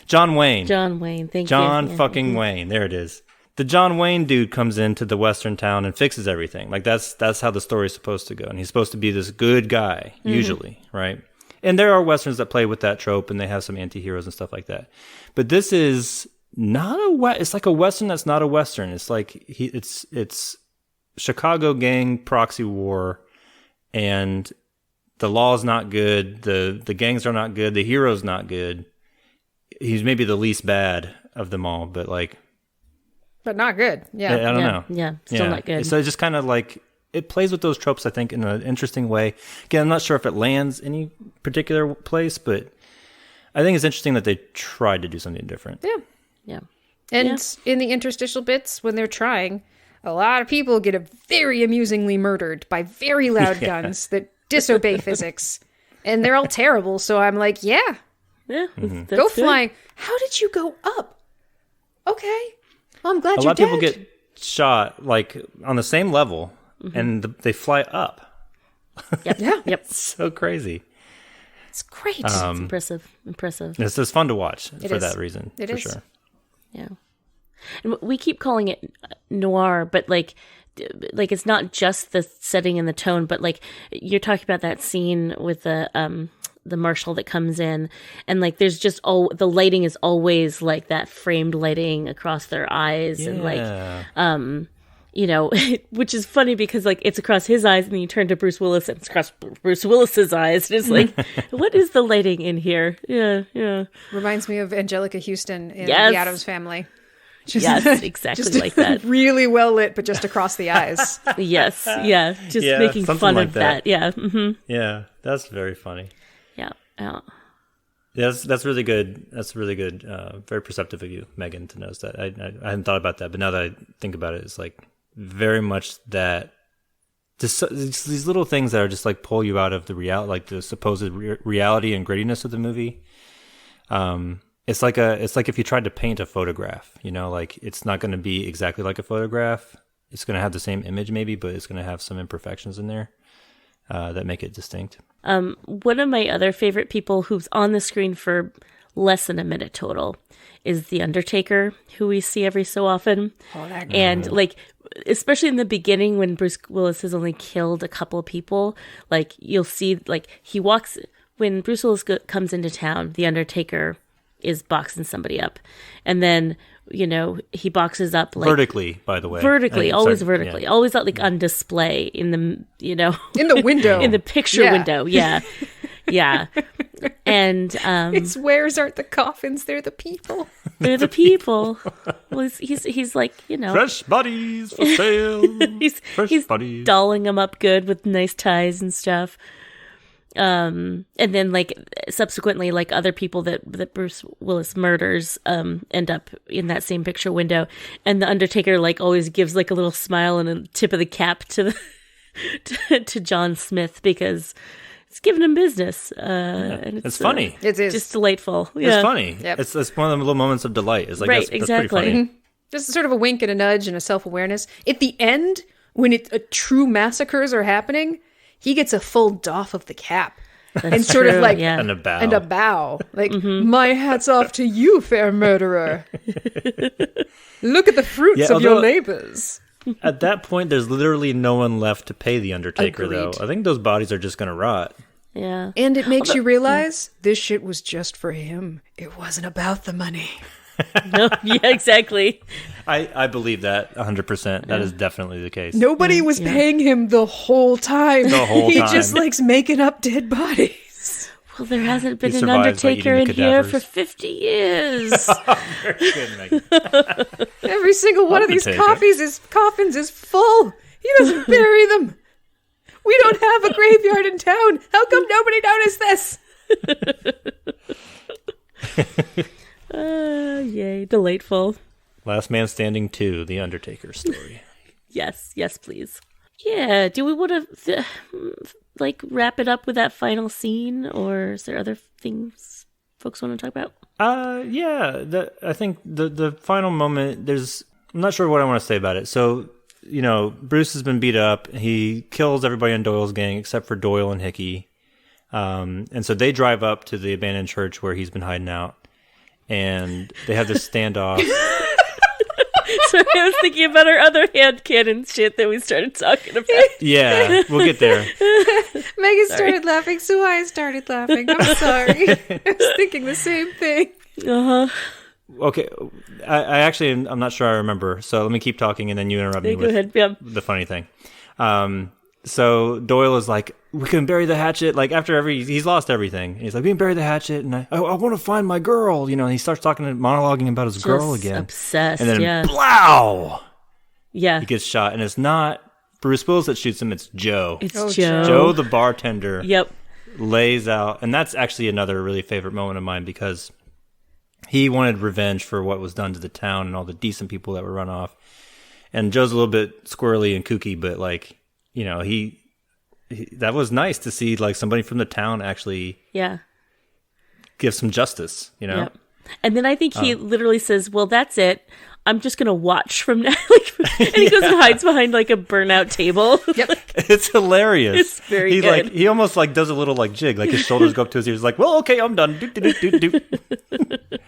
John Wayne. Thank you. John fucking Wayne. There it is. The John Wayne dude comes into the Western town and fixes everything. Like that's how the story is supposed to go. And he's supposed to be this good guy, usually, right? And there are Westerns that play with that trope and they have some anti-heroes and stuff like that. But this is not it's like a Western that's not a Western. It's like it's Chicago gang proxy war. and the law's not good, the gangs are not good, the hero's not good. He's maybe the least bad of them all, but like, but not good. Yeah, I don't know. Yeah, still not good. So it's just kind of like it plays with those tropes, I think, in an interesting way. Again, I'm not sure if it lands any particular place, but I think it's interesting that they tried to do something different. Yeah. Yeah. And in the interstitial bits, when they're trying, a lot of people get very amusingly murdered by very loud guns that disobey physics. And they're all terrible, so I'm like, yeah, Yeah. Mm-hmm. That's go good. flying. How did you go up? Okay. Well, I'm glad A you're lot of people dead. get shot like on the same level, and they fly up. Yep. Yeah. Yep. So crazy. It's great. It's impressive. It's just fun to watch for is. that reason, It for is. sure. Yeah. And we keep calling it noir, but like it's not just the setting and the tone, but like you're talking about that scene with the marshal that comes in, and like there's just the lighting is always like that framed lighting across their eyes, and like you know, which is funny because like it's across his eyes, and then you turn to Bruce Willis and it's across Bruce Willis's eyes, and it's like, what is the lighting in here? Yeah. Reminds me of Angelica Houston in Yes. The Addams Family. Yes, exactly like that. Really well lit, but just across the eyes. Yes, yeah, just Yeah, making something fun like of that. Yeah, Yeah, that's very funny. yeah. Yeah, that's really good. That's really good. Very perceptive of you, Megan, to notice that. I hadn't thought about that, but now that I think about it, it's like very much that. Just these little things that are just like pull you out of the like the supposed reality and grittiness of the movie. It's like if you tried to paint a photograph, you know, like it's not going to be exactly like a photograph. It's going to have the same image maybe, but it's going to have some imperfections in there that make it distinct. One of my other favorite people who's on the screen for less than a minute total is the Undertaker, who we see every so often. And like, especially in the beginning when Bruce Willis has only killed a couple of people, like you'll see, like when Bruce Willis comes into town, the Undertaker is boxing somebody up. And then, you know, he boxes up like Vertically, by the way. Always Sorry, vertically, yeah. always like on display in the, you know, In the window. in the picture Yeah. window. Yeah. Yeah. And It's wares aren't the coffins, they're the people. they're the people. Well, he's like, you know, Fresh bodies for sale. he's bodies. dolling them up good with nice ties and stuff. And then like subsequently, like other people that Bruce Willis murders end up in that same picture window, and the Undertaker like always gives like a little smile and a tip of the cap to to John Smith because it's giving him business. And It's funny. It is. just delightful. Yeah. It's funny. Yep. It's one of the little moments of delight. It's like Right, that's exactly. pretty funny. Just sort of a wink and a nudge and a self-awareness. At the end, when true massacres are happening, he gets a full doff of the cap. And sort of true, like, yeah. And a bow. and a bow. Like, my hat's off to you, fair murderer. Look at the fruits Yeah, of your although- labors. At that point, there's literally no one left to pay the Undertaker, though. Agreed. I think those bodies are just going to rot. Yeah. And it makes you realize this shit was just for him. It wasn't about the money. No, yeah, exactly. I believe that 100%. That is definitely the case. Nobody was paying him the whole time. The whole He time. just likes making up dead bodies. Well, there hasn't been He an survives by Undertaker eating in the here cadavers. for 50 years. Very good, Megan. Every single one of these Undertaker. coffins is full. He doesn't bury them. We don't have a graveyard in town. How come nobody noticed this? Yay, delightful. Last Man Standing 2, The Undertaker story. Yes, please. Yeah, do we want to like wrap it up with that final scene, or is there other things folks want to talk about? Yeah. I think the final moment, I'm not sure what I want to say about it. So, you know, Bruce has been beat up. He kills everybody in Doyle's gang except for Doyle and Hickey. And so they drive up to the abandoned church where he's been hiding out. And they have this standoff. So I was thinking about our other hand cannon shit that we started talking about. Yeah, we'll get there. Megan started laughing, so I started laughing. I'm sorry. I was thinking the same thing. Uh-huh. Okay, I actually, I'm not sure I remember. So let me keep talking and then you interrupt me Go with ahead. Yeah. the funny thing. so Doyle is like, we can bury the hatchet. Like after he's lost everything. And he's like, we can bury the hatchet, and I want to find my girl. And he starts monologuing about his girl again. Obsessed. And then, yeah. blow! Yeah. He gets shot, and it's not Bruce Willis that shoots him. It's Joe. It's Joe. Joe, the bartender. Yep. Lays out, and that's actually another really favorite moment of mine because he wanted revenge for what was done to the town and all the decent people that were run off. And Joe's a little bit squirrely and kooky, but he that was nice to see somebody from the town actually give some justice, Yep. And then I think he literally says, well, that's it. I'm just going to watch from now. And he goes and hides behind a burnout table. Yep. It's hilarious. It's very good. He almost does a little jig, his shoulders go up to his ears well, okay, I'm done. Doot, doot, doot, doot, doot.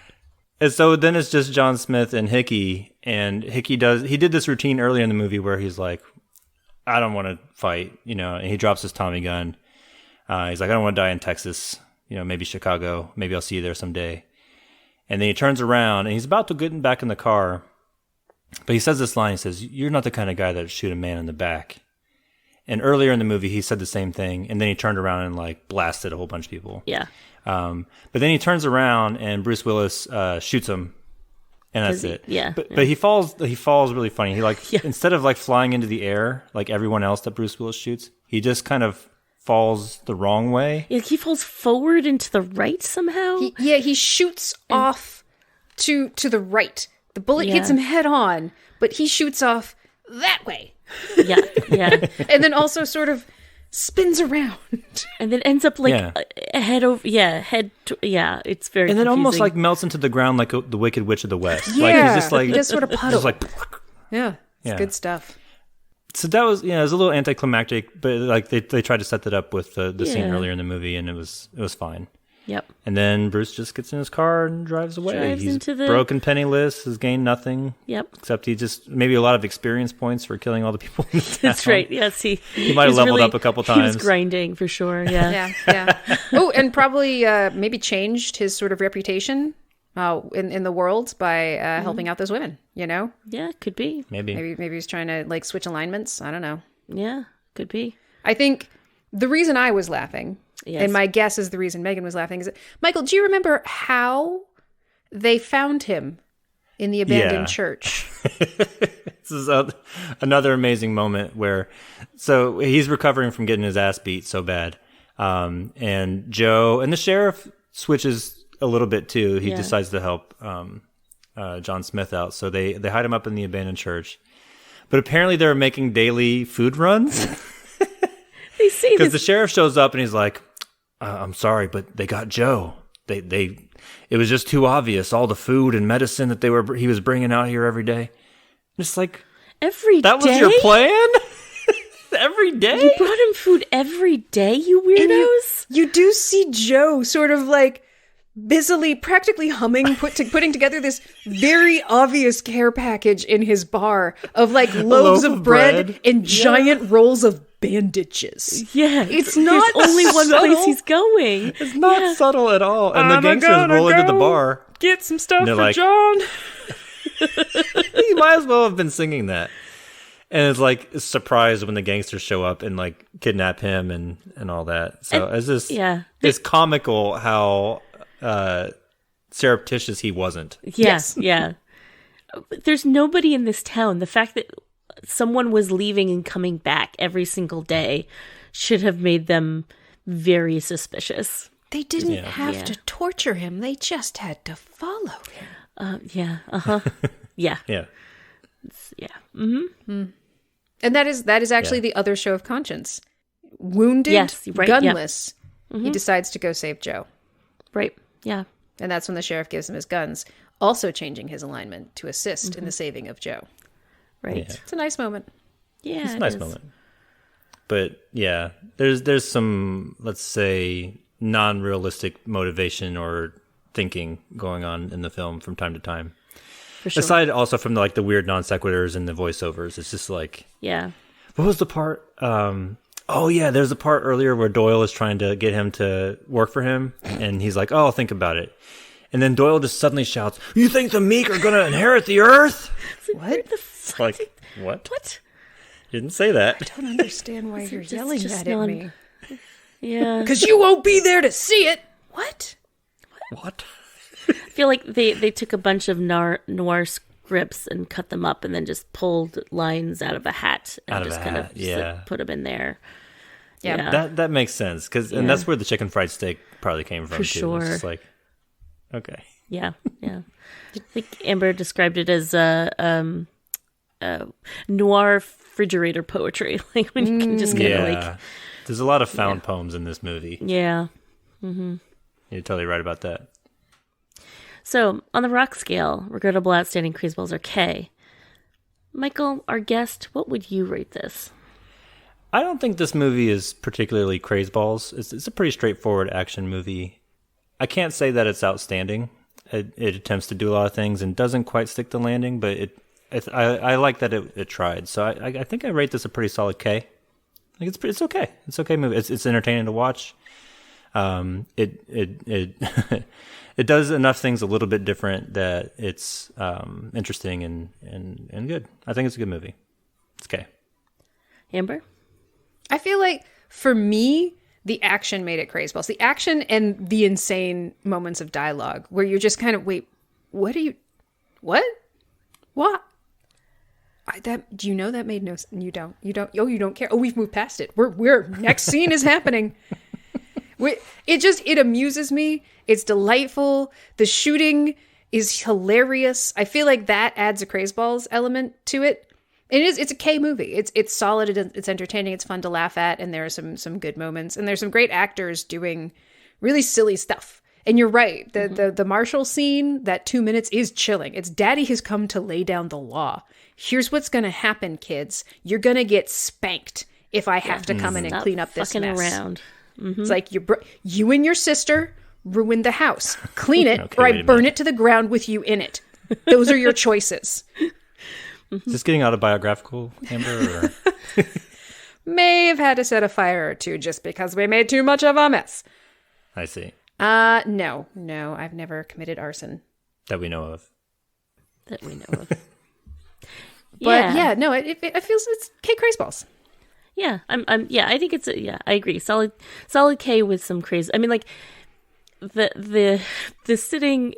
And so then it's just John Smith and Hickey, and he did this routine earlier in the movie where he's like, I don't want to fight, and he drops his Tommy gun. He's like, I don't want to die in Texas, maybe Chicago, maybe I'll see you there someday. And then he turns around and he's about to get back in the car, but he says this line, he says, you're not the kind of guy that would shoot a man in the back. And earlier in the movie, he said the same thing, and then he turned around and blasted a whole bunch of people. Yeah. But then he turns around and Bruce Willis shoots him, and that's it. Yeah. But he falls really funny. He instead of flying into the air like everyone else that Bruce Willis shoots, he just kind of falls the wrong way. Yeah, he falls forward and to the right somehow. He shoots off to the right. The bullet hits him head on, but he shoots off that way. Yeah. And then also sort of spins around. And then ends up head over. Yeah, it's very And then confusing. almost melts into the ground like the Wicked Witch of the West. Yeah, he's just he just sort of puddle. Just Yeah, it's good stuff. So that was, it was a little anticlimactic, but they tried to set that up with the scene earlier in the movie, and it was fine. Yep. And then Bruce just gets in his car and drives away. He's broken, penniless, has gained nothing. Yep. Except he just maybe a lot of experience points for killing all the people in the town. That's right. Yes, he might have leveled up a couple times. He was grinding for sure. Yeah. Yeah. Oh, and probably maybe changed his sort of reputation in the world by helping out those women. Yeah, could be. Maybe he's trying to switch alignments. I don't know. Yeah, could be. I think the reason I was laughing, and my guess is the reason Megan was laughing, is that, Michael, do you remember how they found him in the abandoned church? This is another amazing moment where, so he's recovering from getting his ass beat so bad, and Joe and the sheriff switches a little bit too. He decides to help John Smith out, so they hide him up in the abandoned church. But apparently they're making daily food runs. They say because the sheriff shows up and he's like, I'm sorry, but they got Joe. It was just too obvious. All the food and medicine that he was bringing out here every day. It's like, every day? That was your plan? Every day? You brought him food every day, you weirdos? You do see Joe sort of busily, practically humming, putting together this very obvious care package in his bar of loaves of bread and giant rolls of bandages. Yeah, it's not there's only one subtle. place he's going. It's not subtle at all. And the gangsters roll into the bar. Get some stuff for like, John. He might as well have been singing that. And it's surprised when the gangsters show up and kidnap him and all that. So it's comical how surreptitious he wasn't. Yes. Yeah. There's nobody in this town. The fact that someone was leaving and coming back every single day should have made them very suspicious. They didn't have to torture him. They just had to follow him. Yeah. Uh-huh. Yeah. Yeah. Yeah. Mm-hmm. And that is actually the other show of conscience. Wounded, gunless, he decides to go save Joe. Right. Yeah. And that's when the sheriff gives him his guns, also changing his alignment to assist in the saving of Joe. Right. Yeah. It's a nice moment. Yeah. It's a nice moment. But yeah, there's some, let's say, non-realistic motivation or thinking going on in the film from time to time. For sure. Aside also from the weird non sequiturs and the voiceovers, it's just yeah. What was the part? There's a part earlier where Doyle is trying to get him to work for him, and he's like, "Oh, I'll think about it." And then Doyle just suddenly shouts, "You think the meek are going to inherit the earth?" What the fuck? What? What? Didn't say that. I don't understand why you're yelling that at me. Yeah. Because you won't be there to see it. What? What? I feel like they took a bunch of noir scripts and cut them up and then just pulled lines out of a hat and just kind of put them in there. Yeah. That makes sense. And that's where the chicken fried steak probably came from, For too. sure. It's just like, okay. Yeah. I think Amber described it as noir refrigerator poetry. Like when you can just kind of like... There's a lot of found poems in this movie. Yeah. Mm-hmm. You're totally right about that. So, on the rock scale, regrettable, outstanding, crazeballs, or K, Michael, our guest, what would you rate this? I don't think this movie is particularly crazeballs. It's a pretty straightforward action movie. I can't say that it's outstanding. It attempts to do a lot of things and doesn't quite stick the landing, but I like that it tried. So I think I rate this a pretty solid K. Like it's okay. It's okay movie. It's entertaining to watch. It it does enough things a little bit different that it's interesting and good. I think it's a good movie. It's okay. Amber? I feel like for me, the action made it crazeballs. The action and the insane moments of dialogue where you're just kind of, wait, what? Do you know that made no sense? You don't. Oh, you don't care. Oh, we've moved past it. We're next scene is happening. It amuses me. It's delightful. The shooting is hilarious. I feel like that adds a crazeballs element to it. It's a K movie. It's solid. It's entertaining. It's fun to laugh at. And there are some good moments. And there's some great actors doing really silly stuff. And you're right. The Marshall scene, that 2 minutes is chilling. It's Daddy has come to lay down the law. Here's what's going to happen, kids. You're going to get spanked if I have to come in and clean up this mess. Around. Mm-hmm. It's like you and your sister ruined the house. Clean it or I burn it to the ground with you in it. Those are your choices. Is this getting autobiographical, Amber? Or? May have had to set a fire or two just because we made too much of a mess. I see. No, I've never committed arson. That we know of. But no, it feels it's K crazeballs. Yeah, I think it's I agree. Solid K with some crazy. I mean, like the sitting,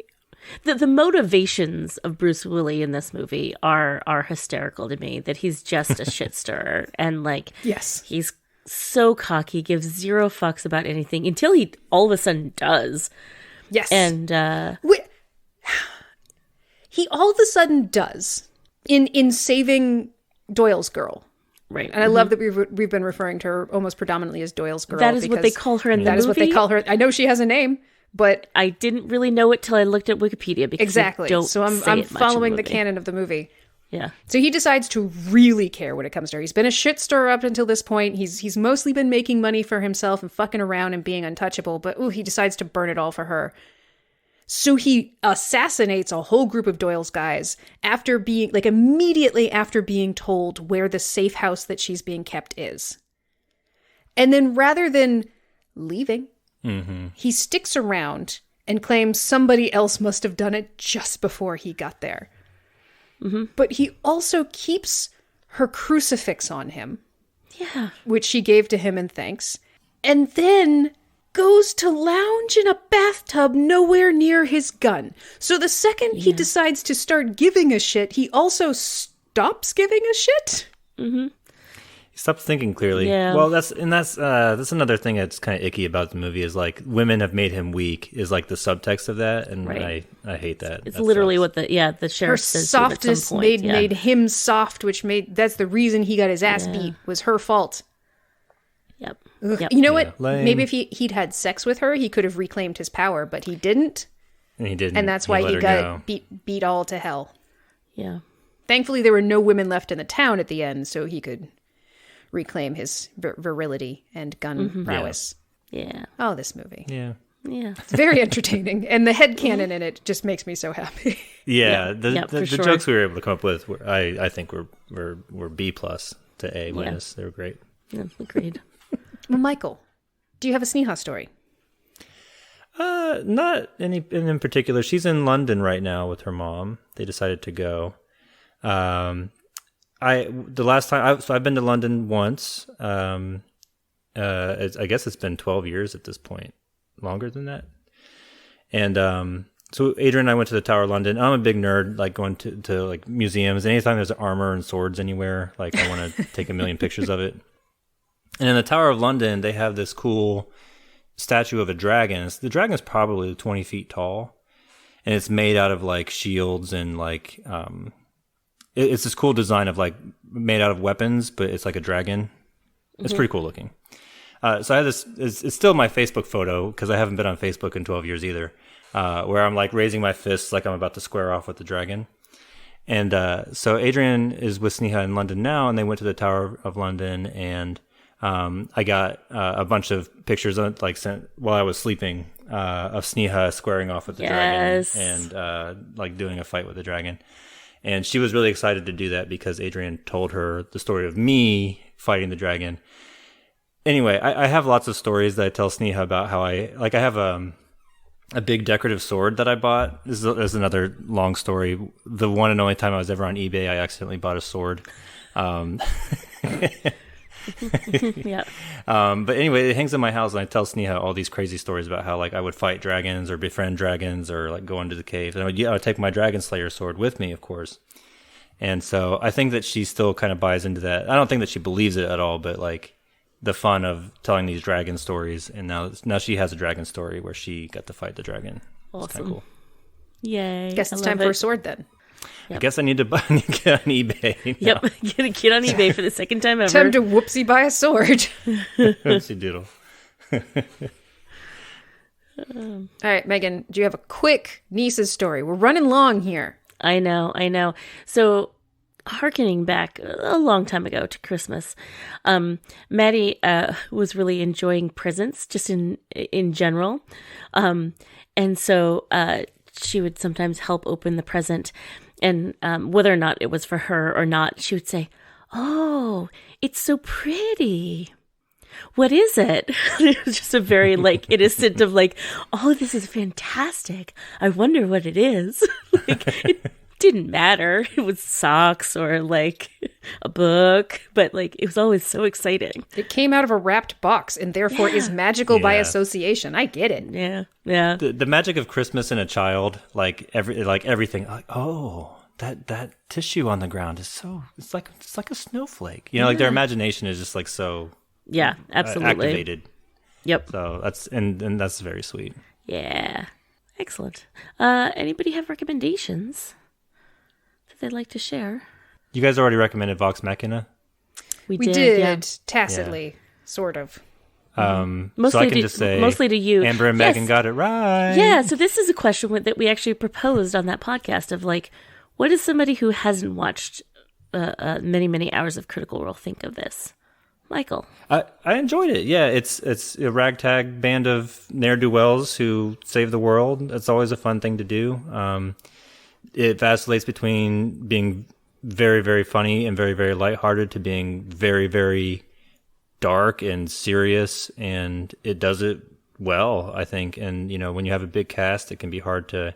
the motivations of Bruce Willis in this movie are hysterical to me. That he's just a shit stirrer and like yes, he's so cocky, gives zero fucks about anything until he all of a sudden does. Yes, and he all of a sudden does in saving Doyle's girl. Right. And I love that we've been referring to her almost predominantly as Doyle's girl. That is what they call her in the movie? That is what they call her. I know she has a name, but I didn't really know it till I looked at Wikipedia because exactly. So I'm following the canon of the movie. Yeah. So he decides to really care when it comes to her. He's been a shit stirrer up until this point. He's mostly been making money for himself and fucking around and being untouchable, but he decides to burn it all for her. So he assassinates a whole group of Doyle's guys after being, like, immediately after being told where the safe house that she's being kept is. And then rather than leaving, he sticks around and claims somebody else must have done it just before he got there. But he also keeps her crucifix on him. Yeah. Which she gave to him in thanks. And then goes to lounge in a bathtub nowhere near his gun. So the second he decides to start giving a shit, he also stops giving a shit. He stops thinking clearly. Yeah. Well, that's another thing that's kind of icky about the movie is like women have made him weak is like the subtext of that, and I hate that. It's that literally sucks. what the sheriff Her says. softness at some point. made him soft, which that's the reason he got his ass beat, was her fault. Yep. You know what? Lame. Maybe if he'd had sex with her, he could have reclaimed his power, but he didn't. And he didn't. And that's why let he her got go. beat all to hell. Yeah. Thankfully, there were no women left in the town at the end, so he could reclaim his virility and gun prowess. Yeah. Oh, this movie. Yeah. Yeah. It's very entertaining, and the headcanon in it just makes me so happy. Yeah. Yep, The for sure. jokes we were able to come up with, I think were B plus to A minus. They were great. Yeah, agreed. Well, Michael, do you have a Sneha story? Not any in particular. She's in London right now with her mom. They decided to go. the last time I've been to London once. I guess it's been 12 years at this point, longer than that. And so Adrian and I went to the Tower of London. I'm a big nerd, like going to like museums. Anytime there's armor and swords anywhere, like I want to take a million pictures of it. And in the Tower of London, they have this cool statue of a dragon. The dragon is probably 20 feet tall, and it's made out of like shields and like it's this cool design of like made out of weapons, but it's like a dragon. It's pretty cool looking. So I have this. It's still my Facebook photo because I haven't been on Facebook in 12 years either. Where I'm like raising my fists like I'm about to square off with the dragon. And so Adrian is with Sneha in London now, and they went to the Tower of London, and I got a bunch of pictures like sent while I was sleeping of Sneha squaring off with the dragon and like doing a fight with the dragon. And she was really excited to do that because Adrian told her the story of me fighting the dragon. Anyway, I have lots of stories that I tell Sneha about how I have a big decorative sword that I bought. This is another long story. The one and only time I was ever on eBay, I accidentally bought a sword. Yeah. But anyway, it hangs in my house, and I tell Sneha all these crazy stories about how like I would fight dragons or befriend dragons or like go into the cave. And I would take my dragon slayer sword with me, of course. And so I think that she still kind of buys into that. I don't think that she believes it at all, but like the fun of telling these dragon stories. And now she has a dragon story where she got to fight the dragon. Awesome. It's kind of cool. Yay. Guess it's time for a sword then. Yep. I guess I need to get on eBay now. Yep, get on eBay for the second time ever. Time to whoopsie buy a sword. Whoopsie doodle. All right, Megan, do you have a quick niece's story? We're running long here. I know. So, hearkening back a long time ago to Christmas, Maddie was really enjoying presents just in general, and so she would sometimes help open the present. And whether or not it was for her or not, she would say, "Oh, it's so pretty. What is it?" It was just a very like innocent of like, "Oh, this is fantastic. I wonder what it is." Like it didn't matter. It was socks or like a book, but like it was always so exciting. It came out of a wrapped box and therefore is magical by association. I get it. Yeah. The magic of Christmas in a child, like everything. Like, oh, that tissue on the ground is it's like a snowflake. You know, like their imagination is just like so. Yeah, absolutely activated. Yep. So that's and that's very sweet. Yeah. Excellent. Anybody have recommendations that they'd like to share? You guys already recommended Vox Machina. We did yeah. tacitly, sort of. Mostly so I can just say, mostly to you. Amber and Megan got it right. Yeah, so this is a question that we actually proposed on that podcast of like, what does somebody who hasn't watched many hours of Critical Role think of this? Michael. I enjoyed it. Yeah, it's a ragtag band of ne'er-do-wells who save the world. It's always a fun thing to do. It vacillates between being very, very funny and very, very lighthearted to being very, very dark and serious, and it does it well, I think. And, you know, when you have a big cast, it can be hard to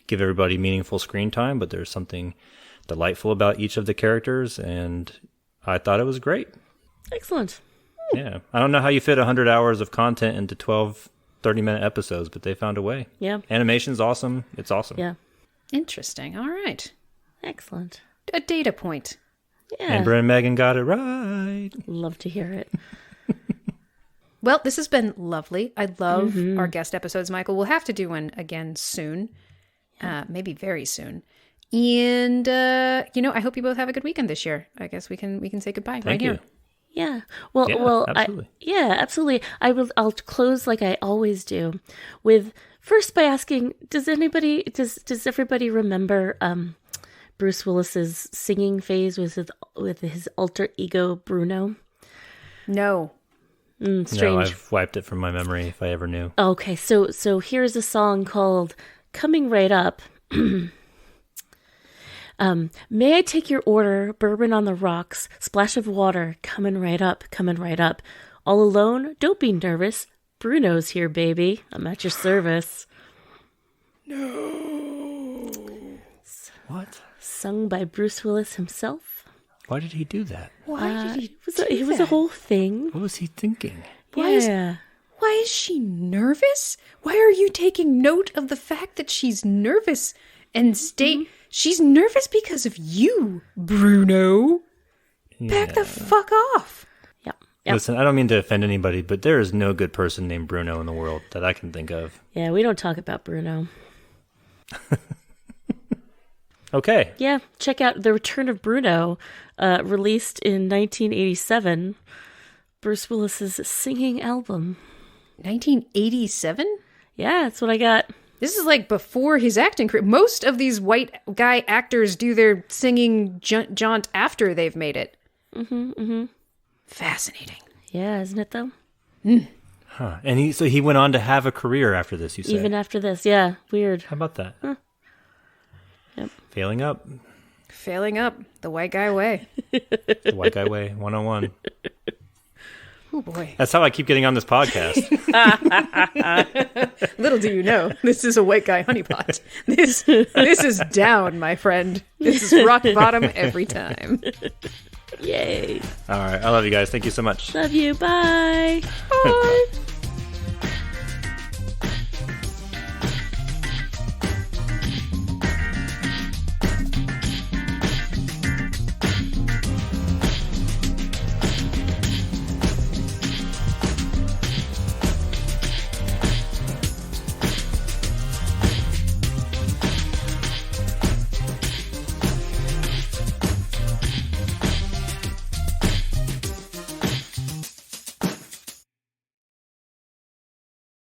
give everybody meaningful screen time, but there's something delightful about each of the characters, and I thought it was great. Excellent. Yeah. I don't know how you fit 100 hours of content into 12 30-minute episodes, but they found a way. Yeah. Animation's awesome. It's awesome. Yeah. Interesting. All right. Excellent. A data point. Yeah. Amber and Megan got it right. Love to hear it. Well, this has been lovely. I love our guest episodes, Michael. We'll have to do one again soon. Maybe very soon. And, I hope you both have a good weekend this year. I guess we can say goodbye Thank you. here. Yeah. Well, absolutely. Absolutely. I'll close like I always do with first by asking, does everybody remember Bruce Willis's singing phase with his alter ego Bruno? No. Strange. No, I've wiped it from my memory if I ever knew. Okay, so here's a song called Coming Right Up. May I take your order, bourbon on the rocks, splash of water, coming right up. All alone? Don't be nervous. Bruno's here, baby. I'm at your service. No. What? Sung by Bruce Willis himself. Why did he do that? Why did he It was a whole thing. What was he thinking? Why is she nervous? Why are you taking note of the fact that she's nervous and state she's nervous because of you, Bruno? Back the fuck off. Yep. Listen, I don't mean to offend anybody, but there is no good person named Bruno in the world that I can think of. Yeah, we don't talk about Bruno. Okay. Yeah, check out The Return of Bruno, released in 1987. Bruce Willis's singing album. 1987? Yeah, that's what I got. This is like before his acting career. Most of these white guy actors do their singing jaunt after they've made it. Fascinating. Yeah, isn't it though? Huh. And he went on to have a career after this, you say? Even after this, yeah. Weird. How about that? Huh. Yep. Failing up. Failing up. The white guy way. The white guy way, 101. Oh boy. That's how I keep getting on this podcast. Little do you know, this is a white guy honeypot. This is down, my friend. This is rock bottom every time. Yay. All right. I love you guys. Thank you so much. Love you. Bye. Bye.